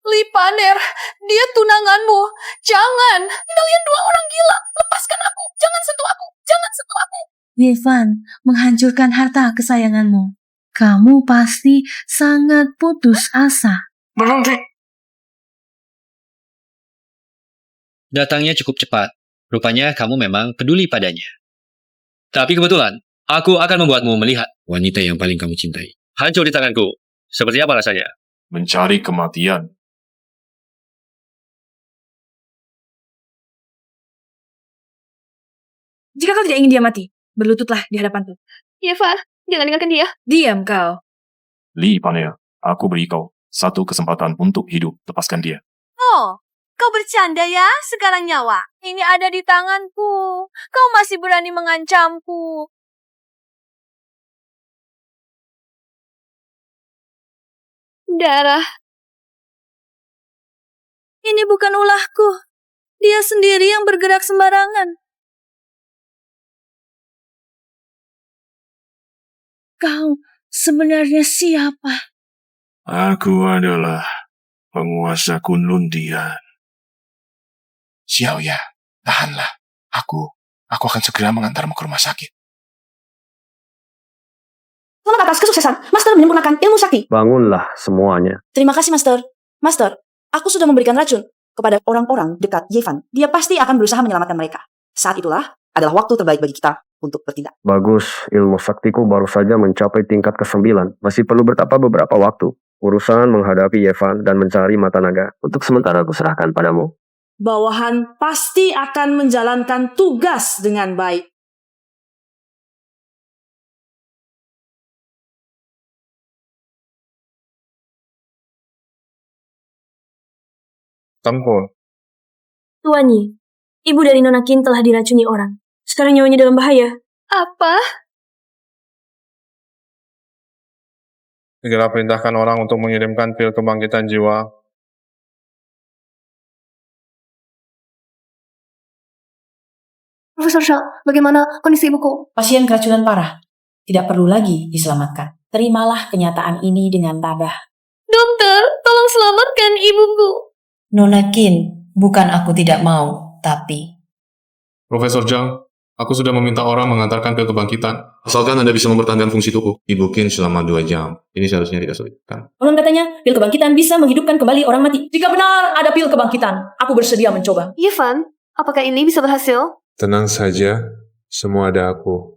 Li Paner, dia tunanganmu. Jangan. Kalian dua orang gila. Lepaskan aku. Jangan sentuh aku. Jangan sentuh aku. Yevan menghancurkan harta kesayanganmu. Kamu pasti sangat putus asa. Berhenti. Datangnya cukup cepat. Rupanya kamu memang peduli padanya. Tapi kebetulan, aku akan membuatmu melihat wanita yang paling kamu cintai. Hancur di tanganku. Seperti apa rasanya? Mencari kematian. Jika kau tidak ingin dia mati, berlututlah di hadapanku. Yevan, jangan dengarkan dia. Diam kau. Li Paner, aku beri kau satu kesempatan untuk hidup. Lepaskan dia. Oh, kau bercanda ya? Sekarang nyawa ini ada di tanganku. Kau masih berani mengancamku. Darah. Ini bukan ulahku. Dia sendiri yang bergerak sembarangan. Kau sebenarnya siapa? Aku adalah penguasa Kunlun Dian. Xiaoya, tahanlah. Aku akan segera mengantarmu ke rumah sakit. Selamat atas kesuksesan. Master menyempurnakan ilmu sakti. Bangunlah semuanya. Terima kasih, Master. Master, aku sudah memberikan racun kepada orang-orang dekat Yevan. Dia pasti akan berusaha menyelamatkan mereka. Saat itulah adalah waktu terbaik bagi kita untuk bertindak. Bagus, ilmu saktiku baru saja mencapai tingkat ke-9. Masih perlu bertapa beberapa waktu. Urusan menghadapi Yevan dan mencari mata naga. Untuk sementara aku serahkan padamu. Bawahan pasti akan menjalankan tugas dengan baik. Tempur. Tuan Yi, ibu dari Nona Qin telah diracuni orang. Sekarang nyawanya dalam bahaya. Apa? Segera perintahkan orang untuk mengirimkan pil kebangkitan jiwa. Profesor Shao, bagaimana kondisi ibuku? Pasien keracunan parah. Tidak perlu lagi diselamatkan. Terimalah kenyataan ini dengan tabah. Dokter, tolong selamatkan ibuku. Nona Qin, bukan aku tidak mau, tapi... Profesor Zhang, aku sudah meminta orang mengantarkan pil kebangkitan. Asalkan Anda bisa mempertahankan fungsi tubuh. Ibu Qin selama 2 jam. Ini seharusnya tidak sulit, kan? Konon katanya, pil kebangkitan bisa menghidupkan kembali orang mati. Jika benar ada pil kebangkitan, aku bersedia mencoba. Yevan, apakah ini bisa berhasil? Tenang saja, semua ada aku.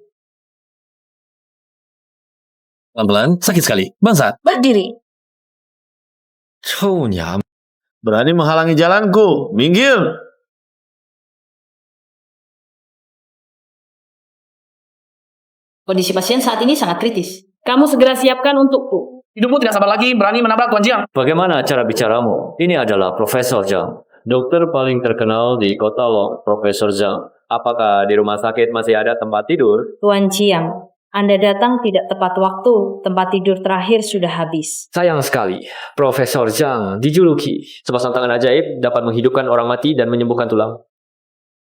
Pelan-pelan, sakit sekali. Bangsat. Berdiri. Nyam. Berani menghalangi jalanku. Minggir. Kondisi pasien saat ini sangat kritis. Kamu segera siapkan untukku. Hidupmu tidak sabar lagi berani menabrak Tuan Jiang. Bagaimana cara bicaramu? Ini adalah Profesor Zhang. Dokter paling terkenal di kota Long, Profesor Zhang. Apakah di rumah sakit masih ada tempat tidur? Tuan Chiang, Anda datang tidak tepat waktu. Tempat tidur terakhir sudah habis. Sayang sekali, Profesor Zhang dijuluki sepasang tangan ajaib dapat menghidupkan orang mati dan menyembuhkan tulang.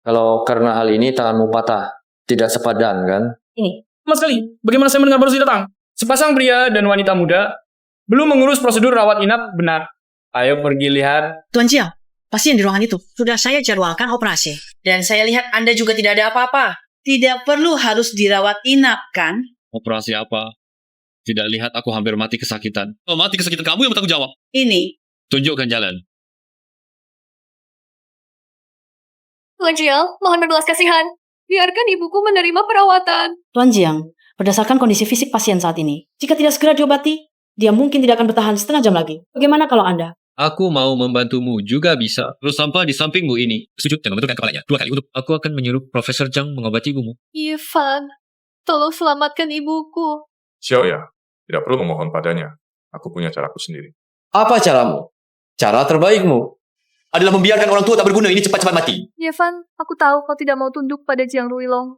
Kalau karena hal ini tanganmu patah, tidak sepadan kan? Ini. Mas sekali, bagaimana saya mendengar baru saja datang? Sepasang pria dan wanita muda belum mengurus prosedur rawat inap benar. Ayo pergi lihat. Tuan Jiang, pasien di ruangan itu. Sudah saya jadwalkan operasi. Dan saya lihat Anda juga tidak ada apa-apa. Tidak perlu harus dirawat inap, kan? Operasi apa? Tidak lihat aku hampir mati kesakitan. Oh, mati kesakitan kamu yang bertanggung jawab. Ini. Tunjukkan jalan. Tuan Jiang, mohon berbelas kasihan. Biarkan ibuku menerima perawatan. Tuan Jiang, berdasarkan kondisi fisik pasien saat ini, jika tidak segera diobati, dia mungkin tidak akan bertahan setengah jam lagi. Bagaimana kalau Anda? Aku mau membantumu juga bisa. Terus sampah di sampingmu ini. Sujud dan membenturkan kepalanya 2 kali untuk. Aku akan menyuruh Profesor Zhang mengobati ibumu. Yifan, tolong selamatkan ibuku. Xiaoya, tidak perlu memohon padanya. Aku punya caraku sendiri. Apa caramu? Cara terbaikmu adalah membiarkan orang tua tak berguna ini cepat-cepat mati. Yifan, aku tahu kau tidak mau tunduk pada Jiang Ruilong.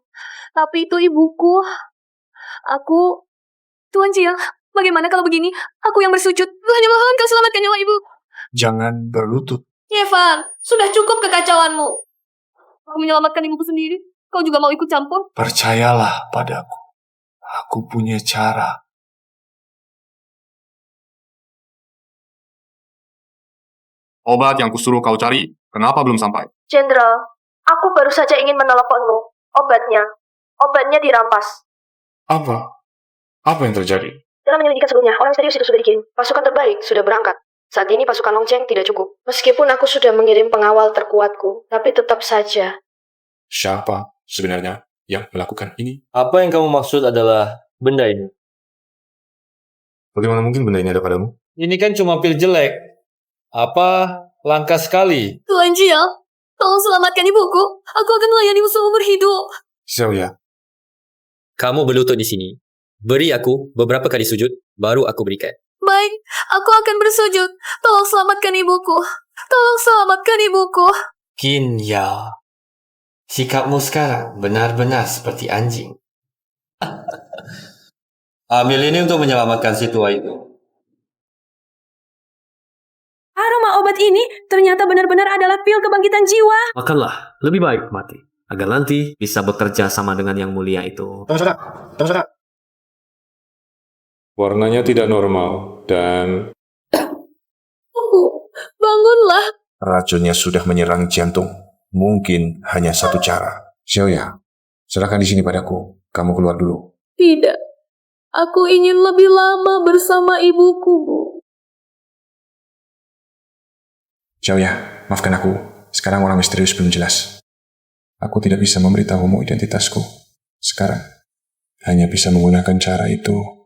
Tapi itu ibuku. Tuan Jiang, bagaimana kalau begini? Aku yang bersujud. Hanya mohon kau selamatkan nyawa ibu. Jangan berlutut. Yifan, sudah cukup kekacauanmu. Aku menyelamatkan ibuku sendiri. Kau juga mau ikut campur? Percayalah padaku. Aku punya cara. Obat yang kusuruh kau cari, kenapa belum sampai? Jenderal, aku baru saja ingin meneleponmu. Obatnya dirampas. Apa? Apa yang terjadi? Dalam penyelidikan sebelumnya, orang serius itu sudah dikirim. Pasukan terbaik sudah berangkat. Saat ini pasukan Longcheng tidak cukup. Meskipun aku sudah mengirim pengawal terkuatku, tapi tetap saja. Siapa sebenarnya yang melakukan ini? Apa yang kamu maksud adalah benda ini? Bagaimana mungkin benda ini ada padamu? Ini kan cuma pil jelek. Apa langka sekali? Tuan Jiang, tolong selamatkan ibuku. Aku akan melayanimu seumur hidup. Xiaoya. Kamu berlutut di sini. Beri aku beberapa kali sujud, baru aku berikan. Baik, aku akan bersujud. Tolong selamatkan ibuku. Tolong selamatkan ibuku. Qin Ya, sikapmu sekarang benar-benar seperti anjing. Ambil ini untuk menyelamatkan si tua itu. Aroma obat ini ternyata benar-benar adalah pil kebangkitan jiwa. Makanlah, lebih baik mati. Agar nanti bisa bekerja sama dengan yang mulia itu. Tunggu. Warnanya tidak normal dan Bangunlah. racunnya sudah menyerang jantung. Mungkin hanya satu cara. Xiaoya, serahkan di sini padaku. Kamu keluar dulu. Tidak. Aku ingin lebih lama bersama ibuku, Bu. Xiaoya, maafkan aku. Sekarang orang misterius belum jelas. Aku tidak bisa memberitahumu identitasku. Sekarang, hanya bisa menggunakan cara itu.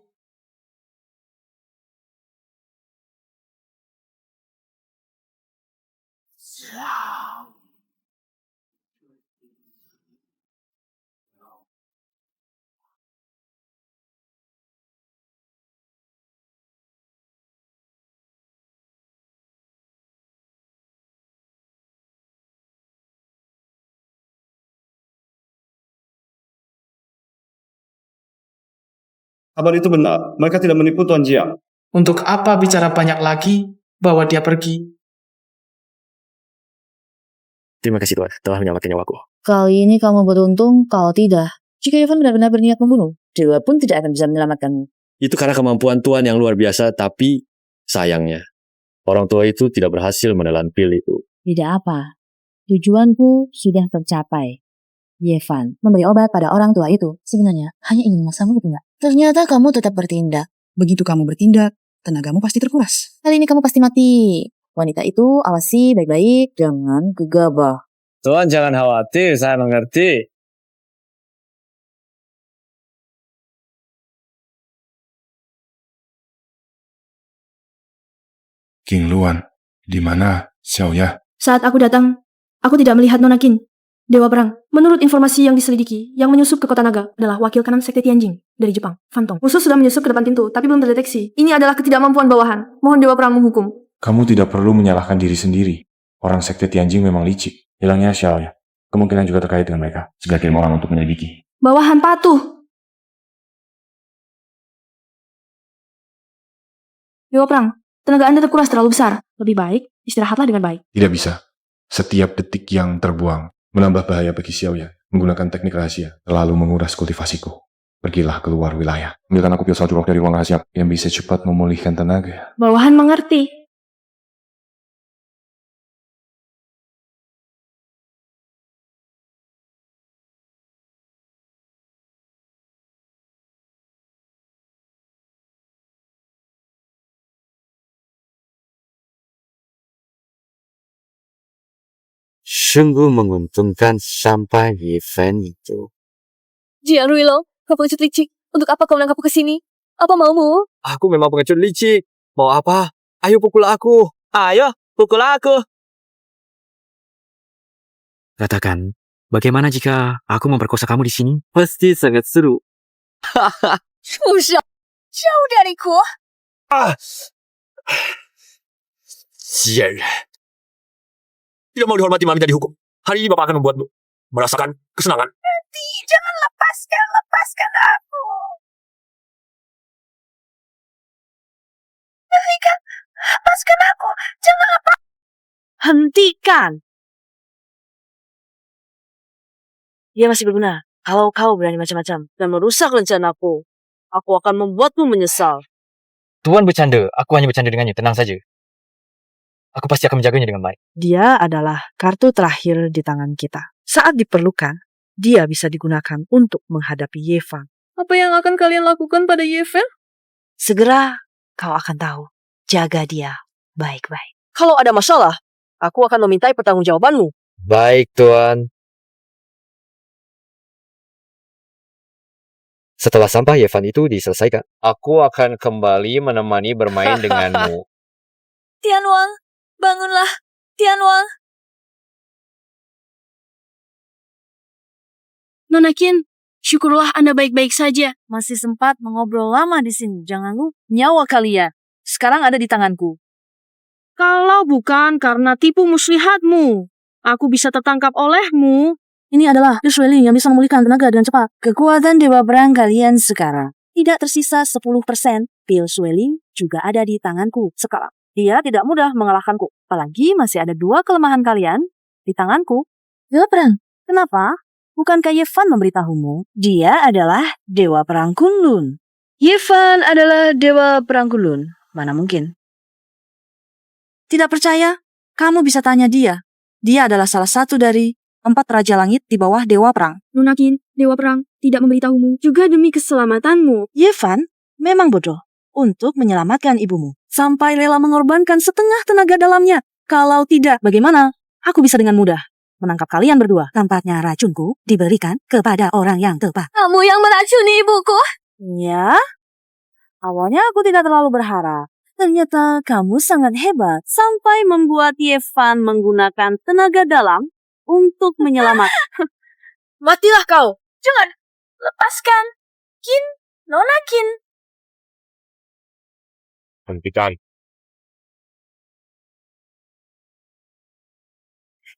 Kabar itu benar. Mereka tidak menipu Tuan Jiang. Untuk apa bicara banyak lagi? Bawa dia pergi. Terima kasih Tuan, telah menyelamatkan nyawaku. Kali ini kamu beruntung, kalau tidak. Jika Yifan benar-benar berniat membunuh, Dewa pun tidak akan bisa menyelamatkanmu. Itu karena kemampuan Tuan yang luar biasa, tapi sayangnya, orang tua itu tidak berhasil menelan pil itu. Tidak apa. Tujuanku sudah tercapai. Yifan memberi obat pada orang tua itu sebenarnya hanya ingin memaksamu itu enggak? Ternyata kamu tetap bertindak. Begitu kamu bertindak, tenagamu pasti terkuras. Kali ini kamu pasti mati. Wanita itu awasi baik-baik, jangan gegabah. Tuan jangan khawatir, saya mengerti. King Luan, di mana Xiaoya? Saat aku datang, aku tidak melihat Nona Qin, Dewa Perang. Menurut informasi yang diselidiki, yang menyusup ke kota naga adalah wakil kanan sekte Tianjing dari Jepang, Fantong. Musuh sudah menyusup ke depan pintu, tapi belum terdeteksi. Ini adalah ketidakmampuan bawahan. Mohon Dewa Perang menghukum. Kamu tidak perlu menyalahkan diri sendiri. Orang sekte Tianjing memang licik. Hilangnya Xiaoya kemungkinan juga terkait dengan mereka. Segera kirim orang untuk menyelidiki. Bawahan patuh. Dewa Perang, tenaga Anda terkuras terlalu besar. Lebih baik, istirahatlah dengan baik. Tidak bisa. Setiap detik yang terbuang menambah bahaya bagi Xiaoya. Menggunakan teknik rahasia terlalu menguras kultivasiku. Pergilah keluar wilayah. Ambilkan aku pil salju roh dari ruang rahasia yang bisa cepat memulihkan tenaga. Bawahan mengerti. Sungguh menguntungkan sampai event itu. Jiang Ruilo, kau pengecut licik. Untuk apa kau menangkapku ke sini? Apa maumu? Aku memang pengecut licik. Mau apa? Ayo pukul aku. Ayo, pukul aku. Katakan, bagaimana jika aku memperkosa kamu di sini? Pasti sangat seru. Susah. Jauh dariku. Sial. Tidak mau dihormati mami dan dihukum. Hari ini Bapak akan membuatmu merasakan kesenangan. Nanti, jangan lepaskan aku. Hentikan, lepaskan aku. Jangan Hentikan! Dia masih berguna. Kalau kau berani macam-macam dan merusak rencanaku, aku akan membuatmu menyesal. Tuan bercanda, aku hanya bercanda dengannya, tenang saja. Aku pasti akan menjaganya dengan baik. Dia adalah kartu terakhir di tangan kita. Saat diperlukan, dia bisa digunakan untuk menghadapi Yefan. Apa yang akan kalian lakukan pada Yefan? Segera kau akan tahu. Jaga dia baik-baik. Kalau ada masalah, aku akan memintai pertanggungjawabanmu. Baik, Tuan. Setelah sampah Yefan itu diselesaikan, aku akan kembali menemani bermain denganmu. Tianwang, bangunlah. Tianwang. Nona Qin, syukurlah Anda baik-baik saja. Masih sempat mengobrol lama di sini. Jangan lupa nyawa kalian sekarang ada di tanganku. Kalau bukan karena tipu muslihatmu, aku bisa tertangkap olehmu. Ini adalah pil Shueling yang bisa memulihkan tenaga dengan cepat. Kekuatan Dewa Perang kalian sekarang tidak tersisa 10%. Pil Shueling juga ada di tanganku sekarang. Dia tidak mudah mengalahkanku. Apalagi masih ada 2 kelemahan kalian di tanganku. Dewa Perang, kenapa? Bukankah Yefan memberitahumu? Dia adalah Dewa Perang Kunlun. Yefan adalah Dewa Perang Kunlun. Mana mungkin? Tidak percaya? Kamu bisa tanya dia. Dia adalah salah satu dari 4 Raja Langit di bawah Dewa Perang. Nona Qin, Dewa Perang, tidak memberitahumu juga demi keselamatanmu. Yefan memang bodoh untuk menyelamatkan ibumu. Sampai rela mengorbankan setengah tenaga dalamnya. Kalau tidak, bagaimana? Aku bisa dengan mudah menangkap kalian berdua. Tampaknya racunku diberikan kepada orang yang tepat. Kamu yang meracuni ibuku. Ya, awalnya aku tidak terlalu berharap. Ternyata kamu sangat hebat sampai membuat Yefan menggunakan tenaga dalam untuk menyelamatkan. Matilah kau. Jangan. Lepaskan. Qin. Nona Qin. Hentikan.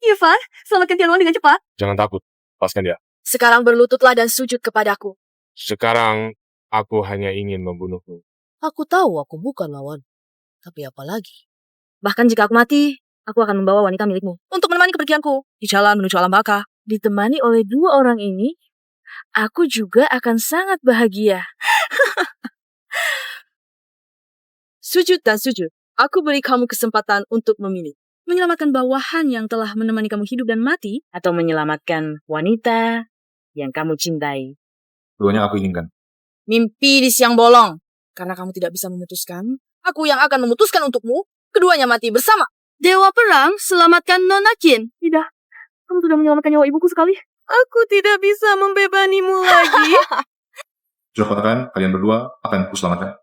Yefan, selamatkan Tianwang dengan cepat. Jangan takut. Lepaskan dia. Sekarang berlututlah dan sujud kepadaku. Sekarang aku hanya ingin membunuhmu. Aku tahu aku bukan lawan. Tapi apa lagi? Bahkan jika aku mati, aku akan membawa wanita milikmu untuk menemani kepergianku di jalan menuju alam baka. Ditemani oleh 2 orang ini, aku juga akan sangat bahagia. Sujud dan sujud. Aku beri kamu kesempatan untuk memilih. Menyelamatkan bawahan yang telah menemani kamu hidup dan mati, atau menyelamatkan wanita yang kamu cintai. Keduanya aku inginkan. Mimpi di siang bolong. Karena kamu tidak bisa memutuskan, aku yang akan memutuskan untukmu. Keduanya mati bersama. Dewa Perang, selamatkan Nona Qin. Tidak, kamu sudah menyelamatkan nyawa ibuku sekali. Aku tidak bisa membebanimu lagi. Sudah katakan, kalian berdua akan kuselamatkan.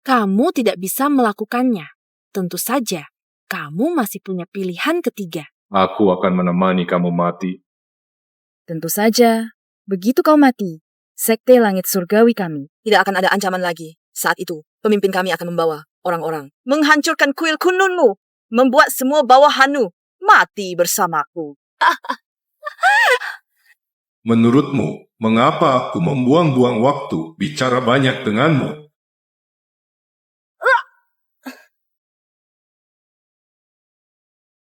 Kamu tidak bisa melakukannya. Tentu saja, kamu masih punya pilihan ketiga. Aku akan menemani kamu mati. Tentu saja, begitu kau mati, sekte langit surgawi kami Tidak akan ada ancaman lagi. Saat itu, pemimpin kami akan membawa orang-orang menghancurkan kuil kununmu, membuat semua bawahanmu mati bersamaku. Menurutmu, mengapa aku membuang-buang waktu bicara banyak denganmu?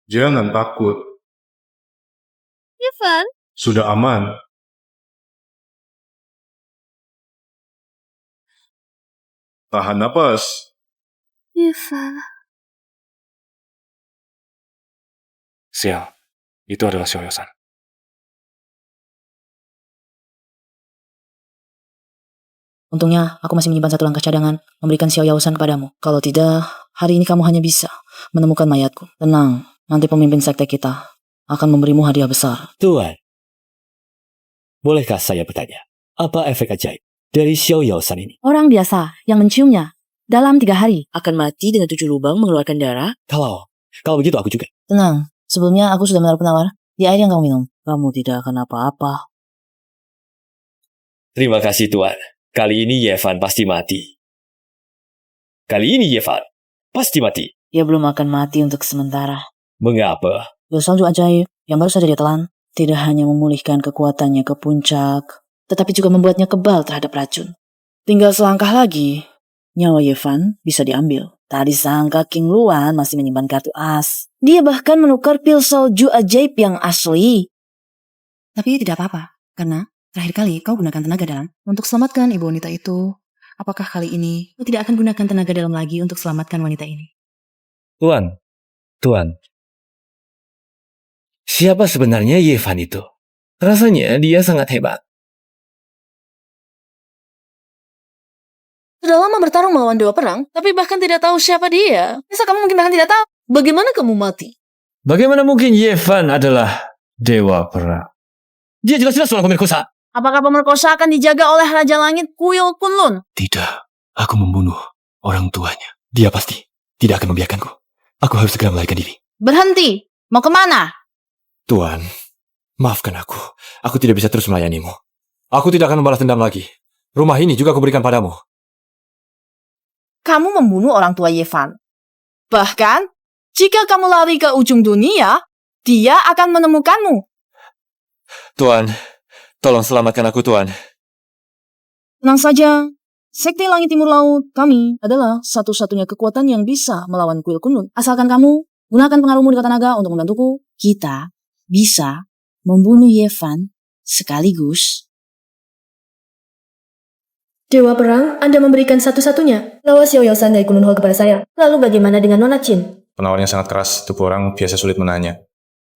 Jangan takut, Yefan, sudah aman. Tahan napas. Yefan. Sial, itu adalah Xiaoyaosan. Untungnya, aku masih menyimpan satu langkah cadangan, memberikan Xiao Yaosan kepadamu. Kalau tidak, hari ini kamu hanya bisa menemukan mayatku. Tenang, nanti pemimpin sekte kita akan memberimu hadiah besar. Tuan, bolehkah saya bertanya, apa efek ajaib dari Xiao Yaosan ini? Orang biasa yang menciumnya dalam 3 hari akan mati dengan 7 lubang mengeluarkan darah. Kalau begitu aku juga. Tenang, sebelumnya aku sudah menaruh penawar di air yang kamu minum. Kamu tidak akan apa-apa. Terima kasih Tuan. Kali ini Yefan pasti mati. Dia belum akan mati untuk sementara. Mengapa? Pil salju ajaib yang baru saja dia telan tidak hanya memulihkan kekuatannya ke puncak, tetapi juga membuatnya kebal terhadap racun. Tinggal selangkah lagi, nyawa Yefan bisa diambil. Tadi sangka King Luan masih menyimpan kartu as. Dia bahkan menukar pil salju ajaib yang asli. Tapi tidak apa-apa, karena terakhir kali kau gunakan tenaga dalam untuk selamatkan ibu wanita itu. Apakah kali ini kau tidak akan gunakan tenaga dalam lagi untuk selamatkan wanita ini? Tuan. Siapa sebenarnya Yefan itu? Rasanya dia sangat hebat. Sudah lama bertarung melawan dewa perang, tapi bahkan tidak tahu siapa dia. Bisa kamu mungkin bahkan tidak tahu. Bagaimana kamu mati? Bagaimana mungkin Yefan adalah dewa perang? Dia jelas-jelas seorang pemerkosa. Apakah pemerkosa akan dijaga oleh Raja Langit Kuil Kunlun? Tidak, aku membunuh orang tuanya. Dia pasti tidak akan membiarkanku. Aku harus segera melarikan diri. Berhenti! Mau kemana? Tuan, maafkan aku. Aku tidak bisa terus melayanimu. Aku tidak akan membalas dendam lagi. Rumah ini juga aku berikan padamu. Kamu membunuh orang tua Yefan. Bahkan, jika kamu lari ke ujung dunia, dia akan menemukanmu. Tuan, tolong selamatkan aku, Tuan. Tenang saja, Sekte Langit Timur Laut kami adalah satu-satunya kekuatan yang bisa melawan kuil Kunlun. Asalkan kamu gunakan pengaruhmu di Kota Naga untuk membantuku, kita bisa membunuh Yefan sekaligus. Dewa Perang, Anda memberikan satu-satunya lawas Xiao Yaosan dari Kunlun Hall kepada saya. Lalu bagaimana dengan Nona Chin? Penawarnya sangat keras, tubuh orang biasa sulit menahannya.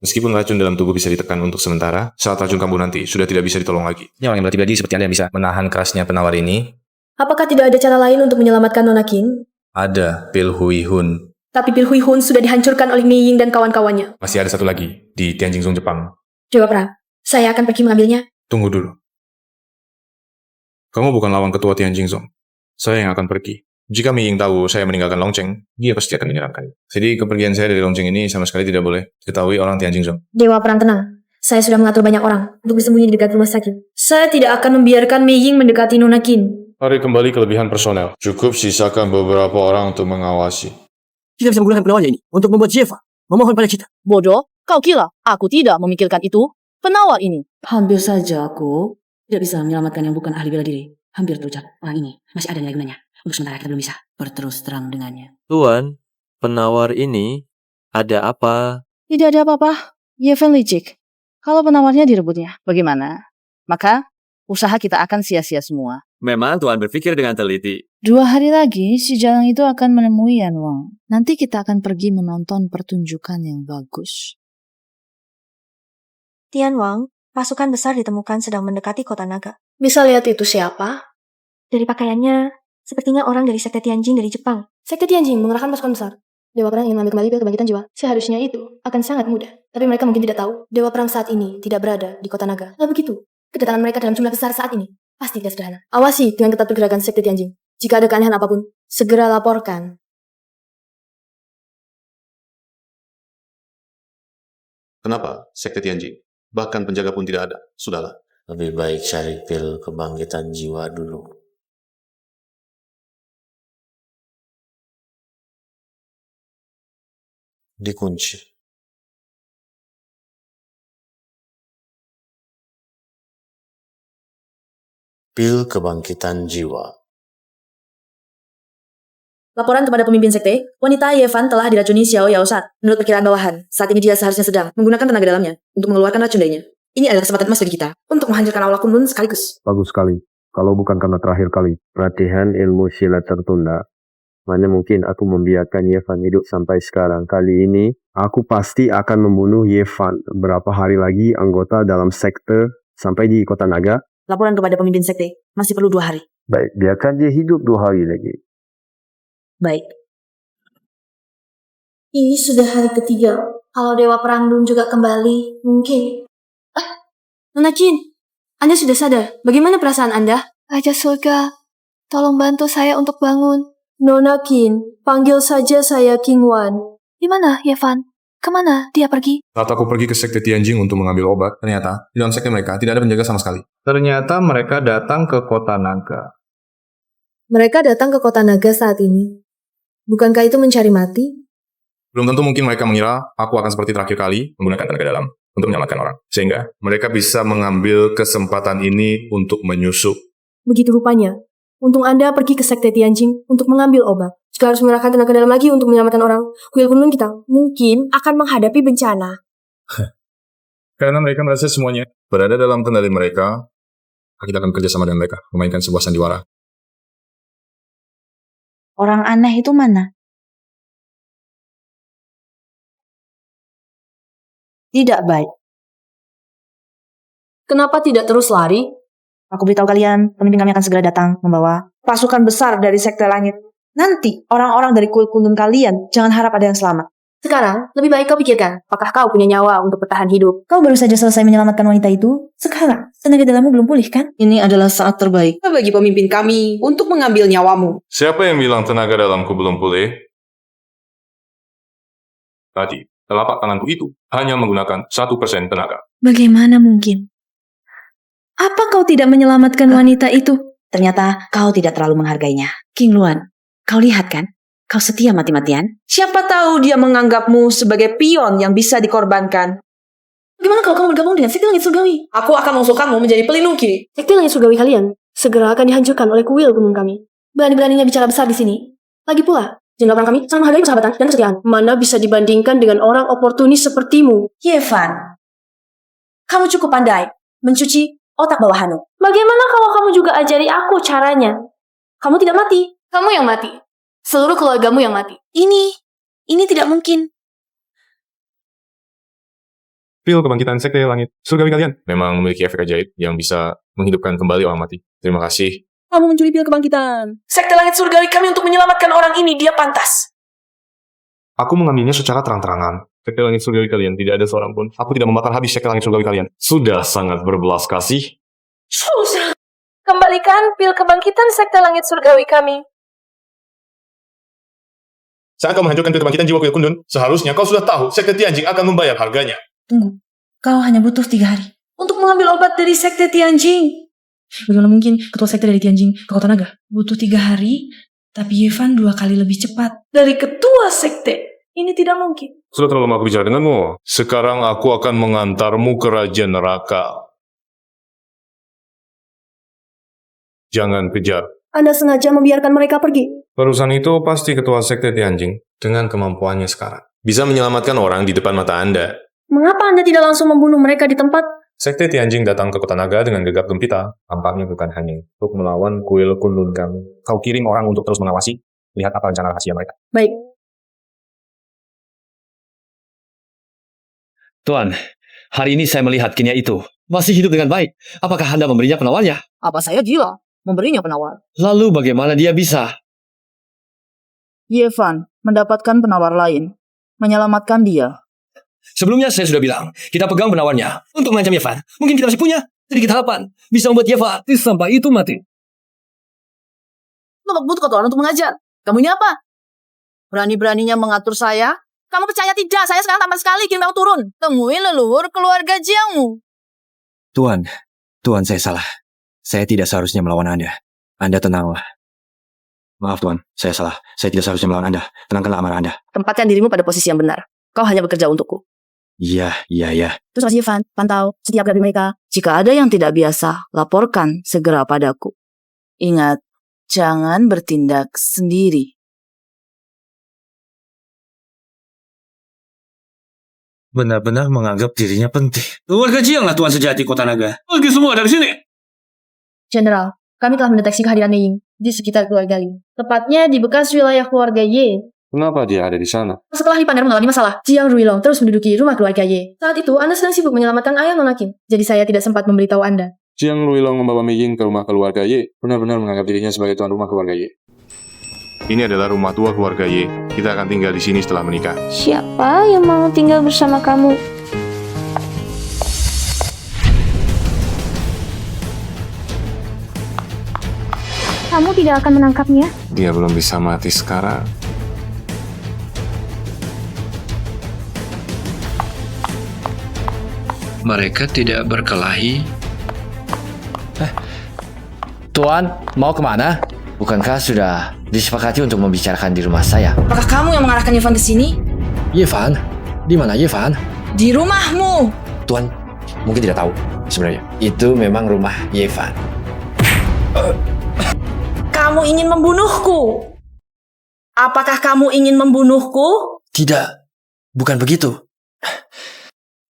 Meskipun racun dalam tubuh bisa ditekan untuk sementara, saat racun kambuh nanti sudah tidak bisa ditolong lagi. Ini orang yang berarti seperti Anda yang bisa menahan kerasnya penawar ini. Apakah tidak ada cara lain untuk menyelamatkan Nona Qin? Ada Pil Hui Hun. Tapi Pil Hui Hun sudah dihancurkan oleh Mei Ying dan kawan-kawannya. Masih ada satu lagi, di Tianjingzhong, Jepang. Dewa Perang, saya akan pergi mengambilnya. Tunggu dulu. Kamu bukan lawan ketua Tianjingzhong. Saya yang akan pergi. Jika Mei Ying tahu saya meninggalkan Longcheng, dia pasti akan menyerangkan. Jadi kepergian saya dari Longcheng ini sama sekali tidak boleh diketahui orang Tianjingzhong. Dewa Perang tenang. Saya sudah mengatur banyak orang untuk bersembunyi di dekat rumah sakit. Saya tidak akan membiarkan Mei Ying mendekati Nona Qin. Mari kembali kelebihan personel. Cukup sisakan beberapa orang untuk mengawasi. Kita bisa menggunakan penawarnya ini untuk membuat Jeva memohon pada kita. Bodoh, kau kira aku tidak memikirkan itu? Penawar ini. Hampir saja aku tidak bisa menyelamatkan yang bukan ahli bela diri. Hampir terucap. Orang ini masih ada nilai gunanya. Untuk sementara kita belum bisa berterus terang dengannya. Tuan, penawar ini ada apa? Tidak ada apa-apa. Yefan licik. Kalau penawarnya direbutnya, bagaimana? Maka usaha kita akan sia-sia semua. Memang Tuan berpikir dengan teliti. 2 hari lagi si Jalang itu akan menemui Yan Wang. Nanti kita akan pergi menonton pertunjukan yang bagus. Tian Wang, pasukan besar ditemukan sedang mendekati kota naga. Bisa lihat itu siapa? Dari pakaiannya, sepertinya orang dari sekte Tianjin dari Jepang. Sekte Tianjin mengerahkan pasukan besar. Dewa Perang ingin mengambil kembali pil kebangkitan jiwa. Seharusnya itu akan sangat mudah. Tapi mereka mungkin tidak tahu. Dewa Perang saat ini tidak berada di kota naga. Nah begitu, kedatangan mereka dalam jumlah besar saat ini pasti tidak sederhana. Awasi dengan ketat pergerakan sekte Tianjin. Jika ada keanehan apapun, segera laporkan. Kenapa? Sekte Tianjing. Bahkan penjaga pun tidak ada. Sudahlah. Lebih baik cari pil kebangkitan jiwa dulu. Dikunci. Pil kebangkitan jiwa. Laporan kepada pemimpin sekte, wanita Yevan telah diracuni Xiao Yaosat. Menurut perkiraan bawahan, saat ini dia seharusnya sedang menggunakan tenaga dalamnya untuk mengeluarkan racun darinya. Ini adalah kesempatan emas bagi kita untuk menghancurkan Aula Kunlun sekaligus. Bagus sekali. Kalau bukan karena terakhir kali latihan ilmu silat tertunda, mana mungkin aku membiarkan Yevan hidup sampai sekarang. Kali ini, aku pasti akan membunuh Yevan. Berapa hari lagi anggota dalam sekte sampai di Kota Naga? Laporan kepada pemimpin sekte, masih perlu 2 hari. Baik, biarkan dia hidup 2 hari lagi. Baik. Ini sudah hari ketiga. Kalau Dewa Perang belum juga kembali, mungkin. Nona Qin, Anda sudah sadar? Bagaimana perasaan Anda? Raja Surga, tolong bantu saya untuk bangun. Nona Qin, panggil saja saya King Wan. Di mana, Yevan? Kemana dia pergi? Saat aku pergi ke sekte Tianjing untuk mengambil obat, ternyata di dalam sekte mereka tidak ada penjaga sama sekali. Ternyata mereka datang ke Kota Naga. Mereka datang ke Kota Naga saat ini. Bukankah itu mencari mati? Belum tentu, mungkin mereka mengira aku akan seperti terakhir kali menggunakan tenaga dalam untuk menyelamatkan orang. Sehingga mereka bisa mengambil kesempatan ini untuk menyusup. Begitu rupanya. Untung Anda pergi ke sekte Tianjing untuk mengambil obat. Jika harus mengerahkan tenaga dalam lagi untuk menyelamatkan orang, kuil kunlun kita mungkin akan menghadapi bencana. Karena mereka merasa semuanya berada dalam kendali mereka, kita akan bekerja sama dengan mereka, memainkan sebuah sandiwara. Orang aneh itu mana? Tidak baik. Kenapa tidak terus lari? Aku beritahu kalian, pemimpin kami akan segera datang membawa pasukan besar dari Sekte Langit. Nanti, orang-orang dari kuil kunlun kalian, jangan harap ada yang selamat. Sekarang, lebih baik kau pikirkan, apakah kau punya nyawa untuk bertahan hidup? Kau baru saja selesai menyelamatkan wanita itu. Sekarang, tenaga dalammu belum pulih kan? Ini adalah saat terbaik bagi pemimpin kami untuk mengambil nyawamu. Siapa yang bilang tenaga dalamku belum pulih? Tadi, telapak tanganku itu hanya menggunakan 1% tenaga. Bagaimana mungkin? Apa kau tidak menyelamatkan wanita itu? Ternyata kau tidak terlalu menghargainya. King Luan, kau lihat kan? Kau setia mati-matian? Siapa tahu dia menganggapmu sebagai pion yang bisa dikorbankan. Bagaimana kalau kamu bergabung dengan Sekte Langit Surgawi? Aku akan mengusulkanmu menjadi pelindung Qi. Sekte Langit Surgawi kalian segera akan dihancurkan oleh kuil gunung kami. Berani-beraninya bicara besar di sini. Lagi pula, jenderal perang kami sangat menghargai persahabatan dan kesetiaan. Mana bisa dibandingkan dengan orang oportunis sepertimu? Yevan, kamu cukup pandai mencuci otak bawahanmu. Bagaimana kalau kamu juga ajari aku caranya? Kamu tidak mati. Kamu yang mati. Seluruh keluargamu yang mati. Ini tidak mungkin. Pil kebangkitan sekte langit surgawi kalian memang memiliki efek ajaib yang bisa menghidupkan kembali orang mati. Terima kasih. Kamu mencuri pil kebangkitan. Sekte Langit Surgawi kami untuk menyelamatkan orang ini, dia pantas. Aku mengambilnya secara terang-terangan. Sekte Langit Surgawi kalian tidak ada seorang pun. Aku tidak membakar habis sekte Langit Surgawi kalian. Sudah sangat berbelas kasih. Susah. Kembalikan pil kebangkitan Sekte Langit Surgawi kami. Saat kau menghancurkan pil kebangkitan jiwa kuil kunlun, seharusnya kau sudah tahu sekte Tianjing akan membayar harganya. Tunggu, kau hanya butuh 3 hari. Untuk mengambil obat dari Sekte Tianjing. Bagaimana mungkin ketua sekte dari Tianjing ke Kota Naga? Butuh 3 hari, tapi Yevan 2 kali lebih cepat. Dari ketua sekte. Ini tidak mungkin. Sudah terlalu lama aku bicara denganmu. Sekarang aku akan mengantarmu ke Raja Neraka. Jangan kejar. Anda sengaja membiarkan mereka pergi. Perusahaan itu pasti ketua sekte Tianjing dengan kemampuannya sekarang. Bisa menyelamatkan orang di depan mata Anda. Mengapa Anda tidak langsung membunuh mereka di tempat? Sekte Tianjing datang ke Kota Naga dengan gegap gempita. Tampaknya bukan hanya untuk melawan kuil kunlun kamu. Kau kirim orang untuk terus mengawasi. Lihat apa rencana rahasia mereka. Baik. Tuan, hari ini saya melihat Kinya itu masih hidup dengan baik. Apakah Anda memberinya penawarnya? Apa saya gila? Memberinya penawar. Lalu bagaimana dia bisa? Yevan mendapatkan penawar lain. Menyelamatkan dia. Sebelumnya saya sudah bilang, kita pegang penawarnya untuk mengancam Yevan. Mungkin kita masih punya sedikit harapan. Bisa membuat Yevan sampai itu mati. Lebak but kotoran untuk mengajar. Kamu ini apa? Berani-beraninya mengatur saya Kamu percaya tidak? Saya sekarang tampan sekali, kirim kamu turun. Temui leluhur keluarga Jiangmu. Tuan, saya salah. Saya tidak seharusnya melawan Anda. Anda tenanglah. Maaf Tuan, saya salah. Saya tidak seharusnya melawan Anda. Tenangkanlah amarah Anda. Tempatkan dirimu pada posisi yang benar. Kau hanya bekerja untukku. Iya. Terus Mas Yevan, pantau setiap gerak mereka. Jika ada yang tidak biasa, laporkan segera padaku. Ingat, jangan bertindak sendiri. Benar-benar menganggap dirinya penting. Keluarga Jianglah tuan sejati Kota Naga. Pergi semua dari sini. General, kami telah mendeteksi kehadiran Mei di sekitar keluarga Li. Tepatnya di bekas wilayah keluarga Ye. Kenapa dia ada di sana? Setelah Li Paner mengalami masalah, Jiang Ruilong terus menduduki rumah keluarga Ye. Saat itu, Anda sedang sibuk menyelamatkan ayah Nona Kim. Jadi saya tidak sempat memberitahu Anda. Jiang Ruilong membawa Mei Ying ke rumah keluarga Ye, benar-benar menganggap dirinya sebagai tuan rumah keluarga Ye. Ini adalah rumah tua keluarga Ye. Kita akan tinggal di sini setelah menikah. Siapa yang mau tinggal bersama kamu? Kamu tidak akan menangkapnya? Dia belum bisa mati sekarang. Mereka tidak berkelahi. Tuan, mau kemana? Bukankah sudah disepakati untuk membicarakan di rumah saya? Apakah kamu yang mengarahkan Yevan ke sini? Yevan? Di mana Yevan? Di rumahmu. Tuan, mungkin tidak tahu sebenarnya. Itu memang rumah Yevan. Kamu ingin membunuhku? Apakah kamu ingin membunuhku? Tidak, bukan begitu.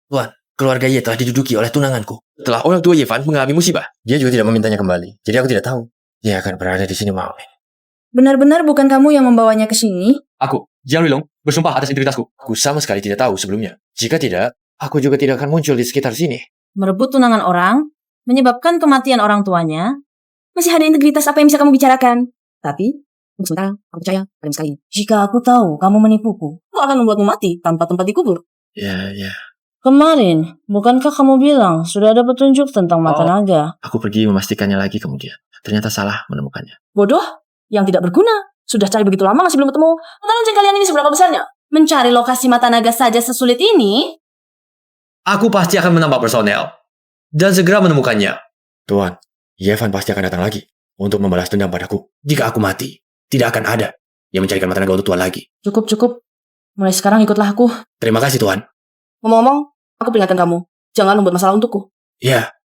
Tuan, keluarga Ye telah diduduki oleh tunanganku. Setelah orang tua Yevan mengalami musibah, dia juga tidak memintanya kembali. Jadi aku tidak tahu. Dia akan berada di sini malam ini. Benar-benar bukan kamu yang membawanya ke sini? Aku, Jiang Ruilong, bersumpah atas integritasku. Aku sama sekali tidak tahu sebelumnya. Jika tidak, aku juga tidak akan muncul di sekitar sini. Merebut tunangan orang, menyebabkan kematian orang tuanya, masih ada integritas apa yang bisa kamu bicarakan? Tapi, untuk sementara, aku percaya paling sekali. Jika aku tahu kamu menipuku, aku akan membuatmu mati tanpa tempat dikubur. Ya. Kemarin, bukankah kamu bilang sudah ada petunjuk tentang mata naga? Aku pergi memastikannya lagi kemudian. Ternyata salah menemukannya. Bodoh, yang tidak berguna. Sudah cari begitu lama masih belum ketemu. Mata lonceng kalian ini seberapa besarnya? Mencari lokasi mata naga saja sesulit ini? Aku pasti akan menambah personel. Dan segera menemukannya. Tuan, Yevan pasti akan datang lagi untuk membalas dendam padaku. Jika aku mati, tidak akan ada yang mencarikan mata naga untuk Tuan lagi. Cukup. Mulai sekarang ikutlah aku. Terima kasih, Tuan. Ngomong-ngomong, aku peringatkan kamu. Jangan membuat masalah untukku. Ya.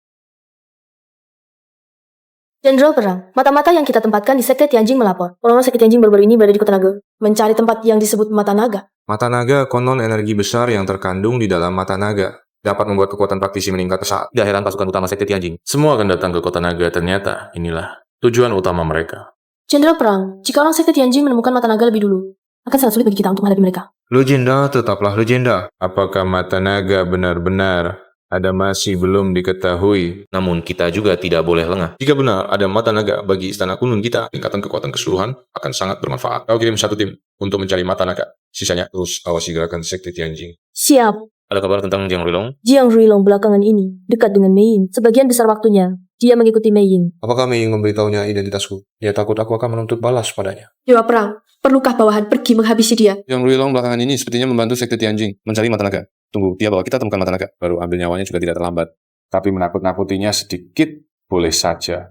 Jenderal Perang, mata-mata yang kita tempatkan di Sekte Tianjing melapor. Orang-orang Sekte Tianjing baru-baru ini berada di Kota Naga, mencari tempat yang disebut Mata Naga. Mata naga konon energi besar yang terkandung di dalam mata naga. Dapat membuat kekuatan praktisi meningkat pesat. Tidak heran pasukan utama Sekte Tianjing. Semua akan datang ke Kota Naga, ternyata inilah tujuan utama mereka. Jenderal Perang, jika orang Sekte Tianjing menemukan Mata Naga lebih dulu, akan sangat sulit bagi kita untuk menghadapi mereka. Legenda tetaplah legenda. Apakah mata naga benar-benar ada masih belum diketahui? Namun kita juga tidak boleh lengah. Jika benar ada mata naga bagi istana kunun kita, tingkatan kekuatan keseluruhan akan sangat bermanfaat. Kau kirim satu tim untuk mencari mata naga. Sisanya terus awasi gerakan Sekte Tianjing. Siap. Ada kabar tentang Jiang Ruilong? Jiang Ruilong belakangan ini dekat dengan Mei Ying. Sebagian besar waktunya, dia mengikuti Mei Ying. Apakah Mei Ying memberitahunya identitasku? Dia takut aku akan menuntut balas padanya. Dewa Perang, perlukah bawahan pergi menghabisi dia? Jiang Ruilong belakangan ini sepertinya membantu Sekte Tianjing mencari mata naga. Tunggu, dia bawa kita temukan mata naga. Baru ambil nyawanya juga tidak terlambat. Tapi menakut-nakutinya sedikit boleh saja.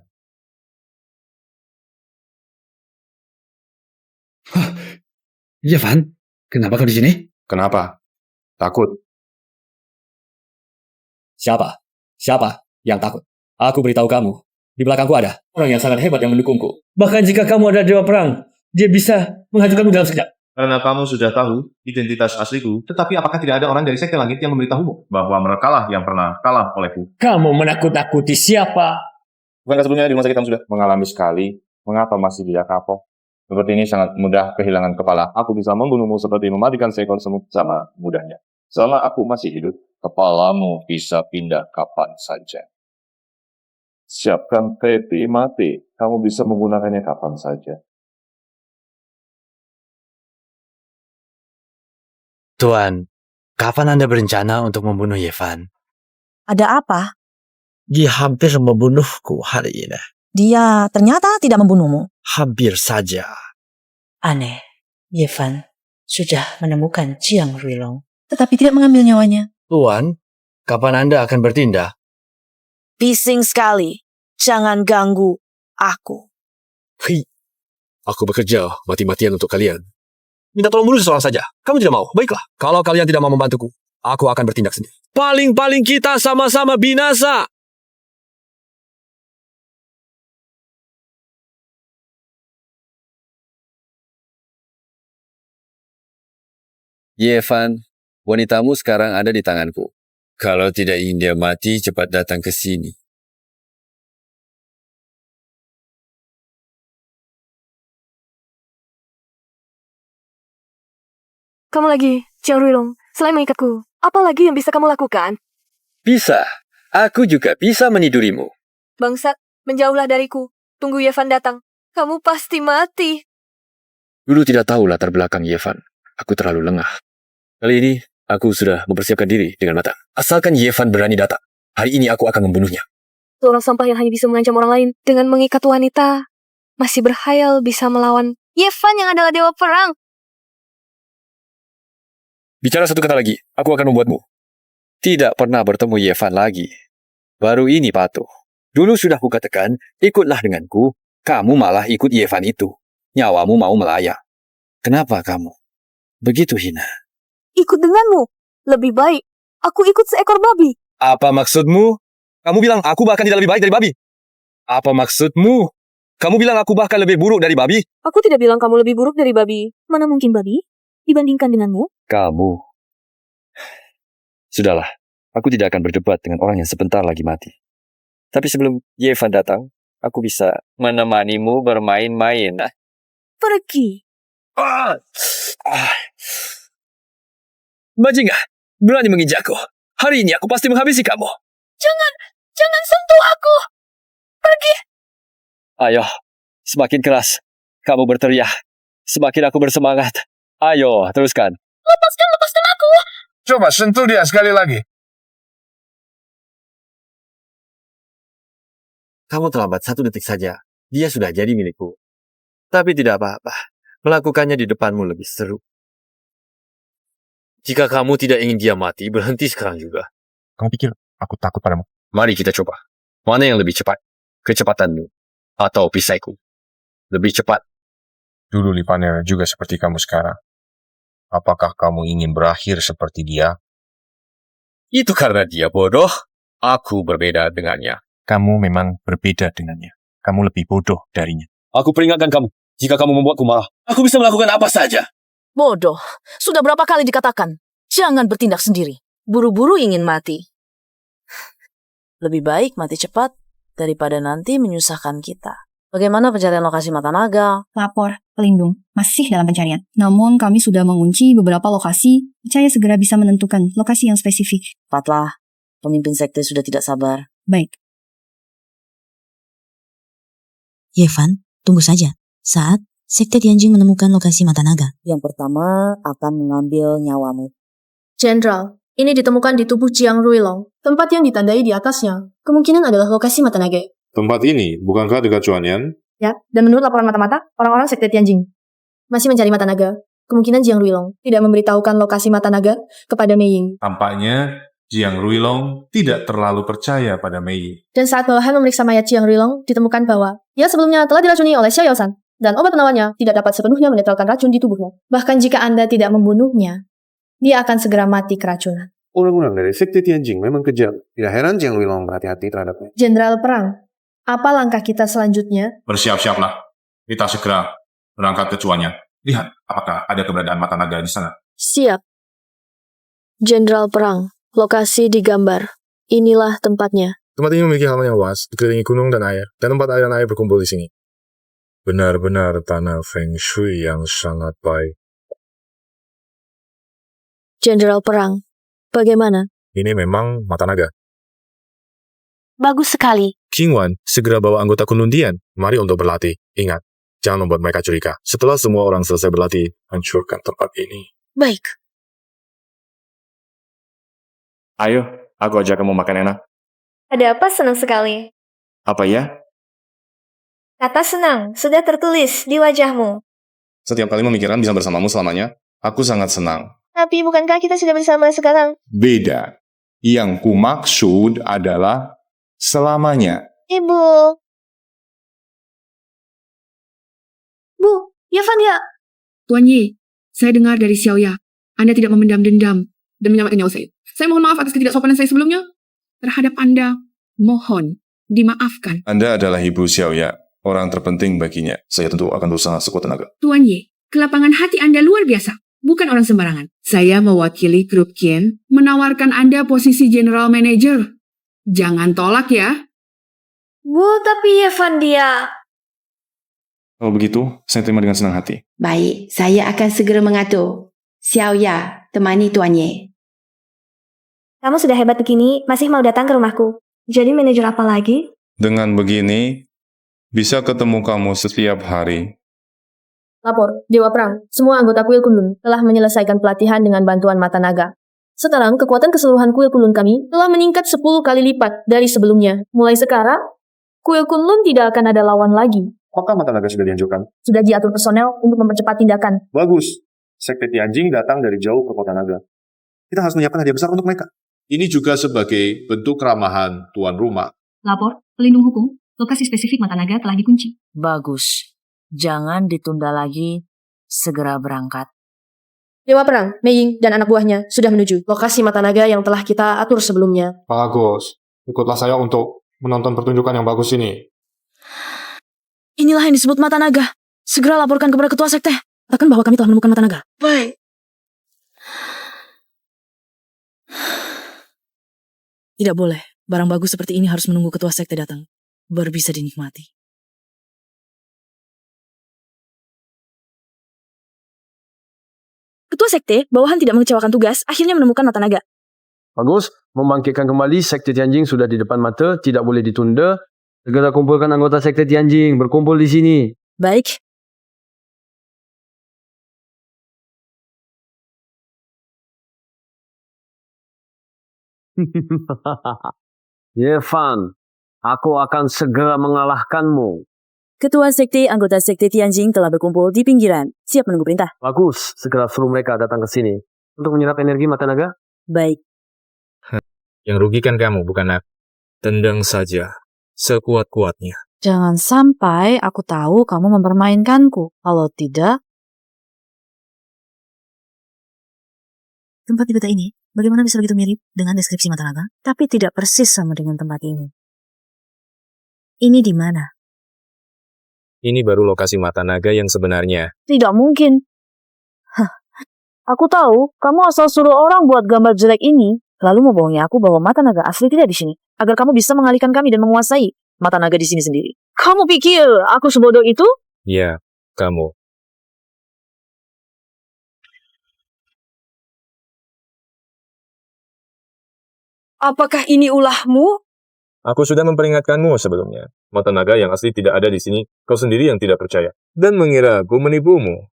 Yevan, kenapa kau di sini? Kenapa? Takut. Siapa yang takut? Aku beritahu kamu. Di belakangku ada orang yang sangat hebat yang mendukungku. Bahkan jika kamu ada dewa perang, dia bisa menghancurkanmu dalam sekejap. Karena kamu sudah tahu identitas asliku, tetapi apakah tidak ada orang dari Sekte Langit yang memberitahumu bahwa merekalah yang pernah kalah olehku? Kamu menakut-nakuti siapa? Bukankah sebelumnya di rumah sakit kamu sudah mengalami sekali? Mengapa masih tidak kapok? Seperti ini sangat mudah kehilangan kepala. Aku bisa membunuhmu seperti mematikan seekor semut sama mudahnya. Selama aku masih hidup, kepalamu bisa pindah kapan saja. Siapkan peti mati. Kamu bisa menggunakannya kapan saja. Tuan, kapan Anda berencana untuk membunuh Yevan? Ada apa? Dia hampir membunuhku hari ini. Dia ternyata tidak membunuhmu. Hampir saja. Aneh, Yevan sudah menemukan Jiang Ruilong, tetapi tidak mengambil nyawanya. Tuan, kapan Anda akan bertindak? Bising sekali. Jangan ganggu aku. Hei, aku bekerja mati-matian untuk kalian. Minta tolong dulu seseorang saja. Kamu tidak mau? Baiklah. Kalau kalian tidak mau membantuku, aku akan bertindak sendiri. Paling-paling kita sama-sama binasa. Yevan, wanitamu sekarang ada di tanganku. Kalau tidak ingin dia mati, cepat datang ke sini. Kamu lagi, Jiang Ruilong, selain mengikatku, apa lagi yang bisa kamu lakukan? Bisa. Aku juga bisa menidurimu. Bangsat, menjauhlah dariku. Tunggu Yevan datang. Kamu pasti mati. Dulu tidak tahu latar belakang Yevan. Aku terlalu lengah. Kali ini, aku sudah mempersiapkan diri dengan matang. Asalkan Yevan berani datang, hari ini aku akan membunuhnya. Seorang sampah yang hanya bisa mengancam orang lain dengan mengikat wanita, masih berhayal bisa melawan Yevan yang adalah dewa perang. Bicara satu kata lagi, aku akan membuatmu. Tidak pernah bertemu Yevan lagi. Baru ini patuh. Dulu sudah kukatakan, ikutlah denganku. Kamu malah ikut Yevan itu. Nyawamu mau melayang. Kenapa kamu begitu hina? Ikut denganmu? Lebih baik aku ikut seekor babi. Apa maksudmu? Kamu bilang aku bahkan tidak lebih baik dari babi? Apa maksudmu? Kamu bilang aku bahkan lebih buruk dari babi? Aku tidak bilang kamu lebih buruk dari babi. Mana mungkin babi dibandingkan denganmu? Kamu. Sudahlah, aku tidak akan berdebat dengan orang yang sebentar lagi mati. Tapi sebelum Yevan datang, aku bisa menemanimu bermain-main. Pergi. Bajingan, berani menginjakku. Hari ini aku pasti menghabisi kamu. Jangan sentuh aku. Pergi. Ayo, semakin keras kamu berteriak, semakin aku bersemangat. Ayo, teruskan. Lepaskan aku. Coba sentuh dia sekali lagi. Kamu terlambat 1 detik saja. Dia sudah jadi milikku. Tapi tidak apa-apa. Melakukannya di depanmu lebih seru. Jika kamu tidak ingin dia mati, berhenti sekarang juga. Kamu pikir aku takut padamu? Mari kita coba. Mana yang lebih cepat? Kecepatanmu atau pisaiku? Lebih cepat. Dulu Lipaner juga seperti kamu sekarang. Apakah kamu ingin berakhir seperti dia? Itu karena dia bodoh. Aku berbeda dengannya. Kamu memang berbeda dengannya. Kamu lebih bodoh darinya. Aku peringatkan kamu. Jika kamu membuatku marah, aku bisa melakukan apa saja. Bodoh. Sudah berapa kali dikatakan, jangan bertindak sendiri. Buru-buru ingin mati. Lebih baik mati cepat daripada nanti menyusahkan kita. Bagaimana pencarian lokasi mata naga? Lapor, pelindung, masih dalam pencarian. Namun kami sudah mengunci beberapa lokasi. Percaya segera bisa menentukan lokasi yang spesifik. Cepatlah, pemimpin sekte sudah tidak sabar. Baik. Yevan, tunggu saja. Saat sekte Tianjing menemukan lokasi mata naga, Yang pertama akan mengambil nyawamu. Jenderal, ini ditemukan di tubuh Jiang Ruilong. Tempat yang ditandai di atasnya kemungkinan adalah lokasi mata naga. Tempat ini bukankah dekat Chuanyan? Ya, dan menurut laporan mata-mata, orang-orang sekte Tianjing masih mencari mata naga. Kemungkinan Jiang Ruilong tidak memberitahukan lokasi mata naga kepada Mei Ying. Tampaknya Jiang Ruilong tidak terlalu percaya pada Mei. Dan saat bawahan memeriksa mayat Jiang Ruilong, ditemukan bahwa ia sebelumnya telah diracuni oleh Xiao Yaosan, dan obat penawarnya tidak dapat sepenuhnya menetralkan racun di tubuhnya. Bahkan jika Anda tidak membunuhnya, dia akan segera mati keracunan. Orang-orang dari sekte Tianjing memang kejam. Tidak heran Jiang Ruilong berhati-hati terhadapnya. Jenderal Perang, apa langkah kita selanjutnya? Bersiap-siaplah. Kita segera berangkat ke Chuanyan. Lihat apakah ada keberadaan mata naga di sana. Siap. Jenderal Perang, lokasi digambar. Inilah tempatnya. Tempat ini memiliki halaman yang luas, dikelilingi gunung dan air, dan tempat aliran air berkumpul di sini. Benar-benar tanah Feng Shui yang sangat baik. Jenderal Perang, bagaimana? Ini memang mata naga. Bagus sekali. King Wan, segera bawa anggota Kunlundian. Mari untuk berlatih. Ingat, jangan membuat mereka curiga. Setelah semua orang selesai berlatih, hancurkan tempat ini. Baik. Ayo, aku ajak kamu makan enak. Ada apa senang sekali? Apa ya? Kata senang sudah tertulis di wajahmu. Setiap kali memikirkan bisa bersamamu selamanya, Aku sangat senang. Tapi bukankah kita sudah bersama sekarang? Beda. Yang kumaksud adalah selamanya. Ibu. Bu, Yevan ya? Tuan Ye, saya dengar dari Xiaoya, Anda tidak memendam dendam dan menyelamatkan nyawa saya. Saya mohon maaf atas ketidaksopanan saya sebelumnya terhadap Anda. Mohon dimaafkan. Anda adalah Ibu Xiaoya, orang terpenting baginya. Saya tentu akan berusaha sekuat tenaga. Tuan Ye, kelapangan hati Anda luar biasa. Bukan orang sembarangan. Saya mewakili grup Qian menawarkan Anda posisi General Manager. Jangan tolak ya. Bu, tapi Yevan dia. Kalau begitu, saya terima dengan senang hati. Baik, saya akan segera mengatur. Xiaoya, temani Tuan Ye. Kamu sudah hebat begini, masih mau datang ke rumahku. Jadi manajer apa lagi? Dengan begini, bisa ketemu kamu setiap hari. Lapor, Dewa Perang, semua anggota Kuil Kunlun telah menyelesaikan pelatihan dengan bantuan mata naga. Sekarang, kekuatan keseluruhan Kuil Kunlun kami telah meningkat 10 kali lipat dari sebelumnya. Mulai sekarang, Kuil Kunlun tidak akan ada lawan lagi. Apakah mata naga sudah dihancurkan? Sudah diatur personel untuk mempercepat tindakan. Bagus. Sekte Tianjing datang dari jauh ke kota naga. Kita harus menyiapkan hadiah besar untuk mereka. Ini juga sebagai bentuk keramahan tuan rumah. Lapor, pelindung hukum, lokasi spesifik mata naga telah dikunci. Bagus. Jangan ditunda lagi. Segera berangkat. Dewa Perang, Mei Ying, dan anak buahnya sudah menuju lokasi mata naga yang telah kita atur sebelumnya. Bagus. Ikutlah saya untuk menonton pertunjukan yang bagus ini. Inilah yang disebut mata naga. Segera laporkan kepada ketua sekte. Katakan bahwa kami telah menemukan mata naga. Baik. Tidak boleh. Barang bagus seperti ini harus menunggu ketua sekte datang. Baru bisa dinikmati. Ketua sekte, bawahan tidak mengecewakan tugas, akhirnya menemukan mata naga. Bagus, membangkitkan kembali Sekte Tianjing sudah di depan mata, tidak boleh ditunda. Segera kumpulkan anggota Sekte Tianjing, berkumpul di sini. Baik. Yevan, aku akan segera mengalahkanmu. Ketua sekte, anggota sekte Tianjing telah berkumpul di pinggiran. Siap menunggu perintah. Bagus, segera suruh mereka datang ke sini. Untuk menyerap energi mata naga? Baik. Yang rugikan kamu, bukan aku. Tendang saja, sekuat-kuatnya. Jangan sampai aku tahu kamu mempermainkanku. Kalau tidak... Tempat di peta ini, bagaimana bisa begitu mirip dengan deskripsi mata naga, tapi tidak persis sama dengan tempat ini? Ini di mana? Ini baru lokasi mata naga yang sebenarnya. Tidak mungkin. Aku tahu, kamu asal suruh orang buat gambar jelek ini, lalu mau bohongi aku bahwa mata naga asli tidak di sini, agar kamu bisa mengalihkan kami dan menguasai mata naga di sini sendiri. Kamu pikir aku sebodoh itu? Ya, kamu. Apakah ini ulahmu? Aku sudah memperingatkanmu sebelumnya. Mata naga yang asli tidak ada di sini. Kau sendiri yang tidak percaya. Dan mengira aku menipumu.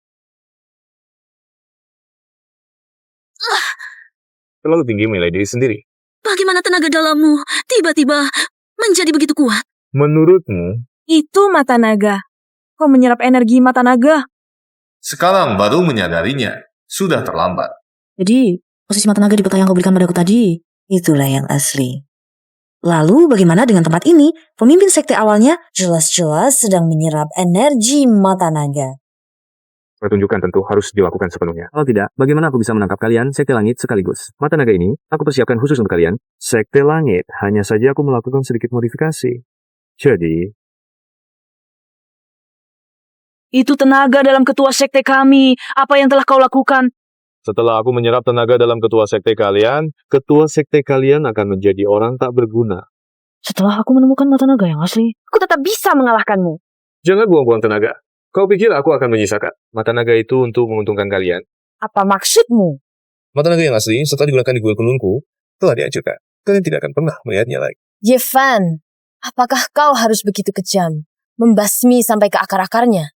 Terlalu tinggi menilai diri sendiri. Bagaimana tenaga dalammu tiba-tiba menjadi begitu kuat? Menurutmu? Itu mata naga. Kau menyerap energi mata naga. Sekarang baru menyadarinya. Sudah terlambat. Jadi, posisi mata naga di peta yang kau berikan padaku tadi, itulah yang asli. Lalu bagaimana dengan tempat ini? Pemimpin sekte awalnya jelas-jelas sedang menyerap energi mata naga. Pertunjukan tentu harus dilakukan sepenuhnya. Kalau tidak, bagaimana aku bisa menangkap kalian, Sekte Langit, sekaligus? Mata naga ini, aku persiapkan khusus untuk kalian. Sekte Langit, hanya saja aku melakukan sedikit modifikasi. Jadi... Itu tenaga dalam ketua sekte kami. Apa yang telah kau lakukan? Setelah aku menyerap tenaga dalam ketua sekte kalian akan menjadi orang tak berguna. Setelah aku menemukan mata naga yang asli, aku tetap bisa mengalahkanmu. Jangan buang-buang tenaga. Kau pikir aku akan menyisakan mata naga itu untuk menguntungkan kalian? Apa maksudmu? Mata naga yang asli setelah digunakan di kuil kunlunku telah dihancurkan. Kalian tidak akan pernah melihatnya lagi. Yevan, apakah kau harus begitu kejam? Membasmi sampai ke akar-akarnya?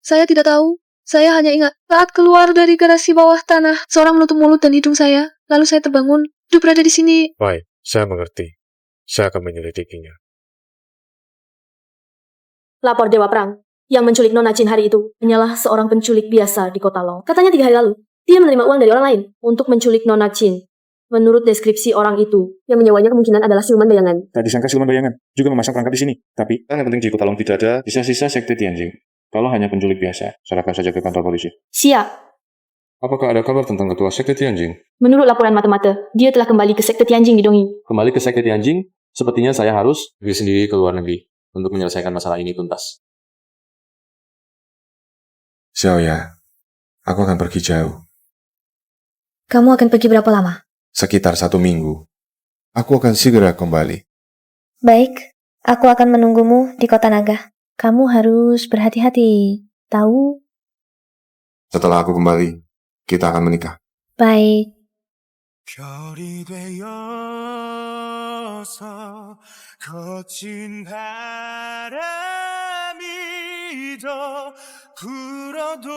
Saya tidak tahu. Saya hanya ingat saat keluar dari garasi bawah tanah, seorang menutup mulut dan hidung saya. Lalu saya terbangun, hidup berada di sini. Baik, saya mengerti. Saya akan menyelidikinya. Lapor Dewa Perang. Yang menculik Nona Chin hari itu hanyalah seorang penculik biasa di kota Long. Katanya 3 hari lalu, dia menerima uang dari orang lain untuk menculik Nona Chin. Menurut deskripsi orang itu, yang menyewanya kemungkinan adalah siluman bayangan. Tak disangka siluman bayangan juga memasang perangkap di sini. Tapi yang penting di Kota Long tidak ada sisa-sisa sekte Tianjin. Kalau hanya penculik biasa, serahkan saja ke kantor polisi. Siap. Apakah ada kabar tentang ketua sekte Tianjin? Menurut laporan mata-mata, dia telah kembali ke sekte Tianjin di Dongi. Kembali ke sekte Tianjin, sepertinya saya harus pergi sendiri ke luar negeri untuk menyelesaikan masalah ini tuntas. Xiaoya, aku akan pergi jauh. Kamu akan pergi berapa lama? Sekitar 1 minggu. Aku akan segera kembali. Baik, aku akan menunggumu di kota naga. Kamu harus berhati-hati, tahu? Setelah aku kembali, kita akan menikah. Baik. 별이 되어서 거친 바람이 더 불어도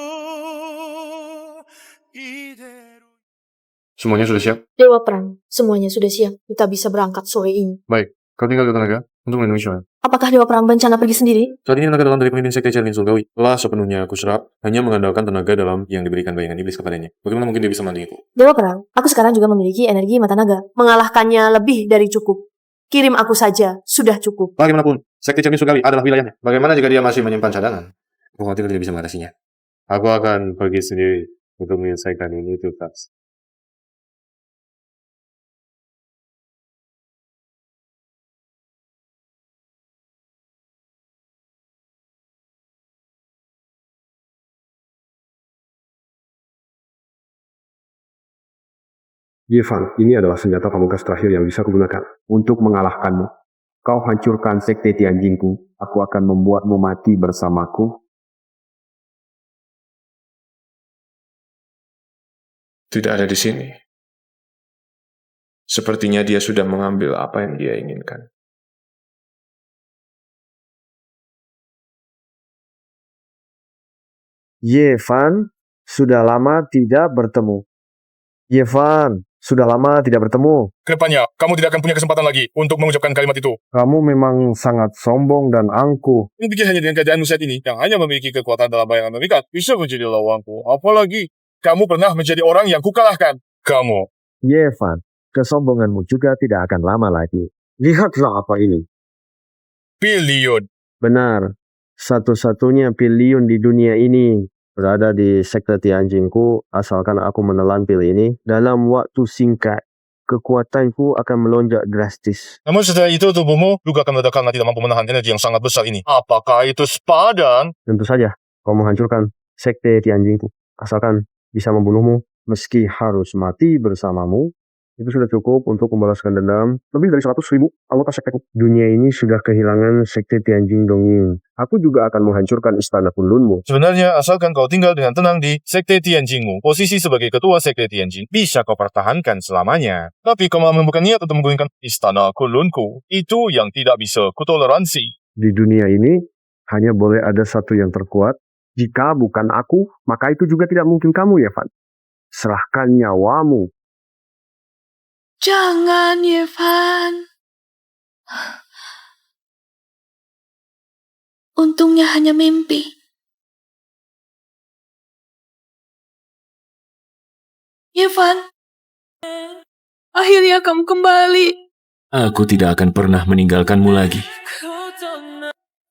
이대로. Semuanya sudah siap? Dewa Perang, semuanya sudah siap. Kita bisa berangkat sore ini. Baik, kau tinggal di tenaga untuk melindungi Xuan. Apakah Dewa Perang berencana pergi sendiri? Saat ini tenaga dalam dari pemimpin sekte Chen Lin Sulgawi telah sepenuhnya aku serap, hanya mengandalkan tenaga dalam yang diberikan bayangan iblis kepadanya. Bagaimana mungkin dia bisa memandiku? Dewa Perang, aku sekarang juga memiliki energi mata naga. Mengalahkannya lebih dari cukup. Kirim aku saja, sudah cukup. Bagaimanapun, sekte Chen Lin Sulgawi adalah wilayahnya. Bagaimana jika dia masih menyimpan cadangan? Aku khawatir tidak bisa mengatasinya. Aku akan pergi sendiri untuk menyelesaikan ini tuntas. Yevan, ini adalah senjata pamungkas terakhir yang bisa kugunakan untuk mengalahkanmu. Kau hancurkan sekte Tianjinku, aku akan membuatmu mati bersamaku. Tidak ada di sini. Sepertinya dia sudah mengambil apa yang dia inginkan. Yevan, sudah lama tidak bertemu. Yevan, sudah lama tidak bertemu. Kedepannya, kamu tidak akan punya kesempatan lagi untuk mengucapkan kalimat itu. Kamu memang sangat sombong dan angkuh. Kamu pikir hanya dengan keadaanmu saat ini, yang hanya memiliki kekuatan dalam bayangan memikat, bisa menjadi lawanku. Apalagi, kamu pernah menjadi orang yang kukalahkan. Kamu. Yevan, kesombonganmu juga tidak akan lama lagi. Lihatlah apa ini. Piliun. Benar, satu-satunya piliun di dunia ini berada di sekte Tianjinku. Asalkan aku menelan pil ini, dalam waktu singkat, kekuatanku akan melonjak drastis. Namun setelah itu tubuhmu juga akan meledak karena tidak mampu menahan energi yang sangat besar ini. Apakah itu sepadan? Tentu saja, kau menghancurkan sekte Tianjinku. Asalkan bisa membunuhmu, meski harus mati bersamamu, itu sudah cukup untuk membalaskan dendam lebih dari 100.000 anggota sekteku. Dunia ini sudah kehilangan sekte Tianjin Dongying. Aku juga akan menghancurkan istana Kunlunmu. Sebenarnya, asalkan kau tinggal dengan tenang di sekte Tianjinmu, posisi sebagai ketua sekte Tianjin bisa kau pertahankan selamanya. Tapi kau malah membuka niat untuk menggulingkan istana Kunlunku. Itu yang tidak bisa kutoleransi. Di dunia ini, hanya boleh ada satu yang terkuat. Jika bukan aku, maka itu juga tidak mungkin kamu, Yevan. Serahkan nyawamu. Jangan, Yevan. Untungnya hanya mimpi. Yevan, akhirnya kamu kembali. Aku tidak akan pernah meninggalkanmu lagi.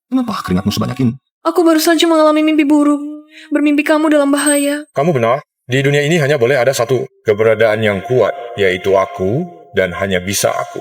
Kenapa keringatmu sebanyak ini? Aku baru saja mengalami mimpi buruk. Bermimpi kamu dalam bahaya. Kamu benar. Di dunia ini hanya boleh ada satu keberadaan yang kuat, yaitu aku, dan hanya bisa aku.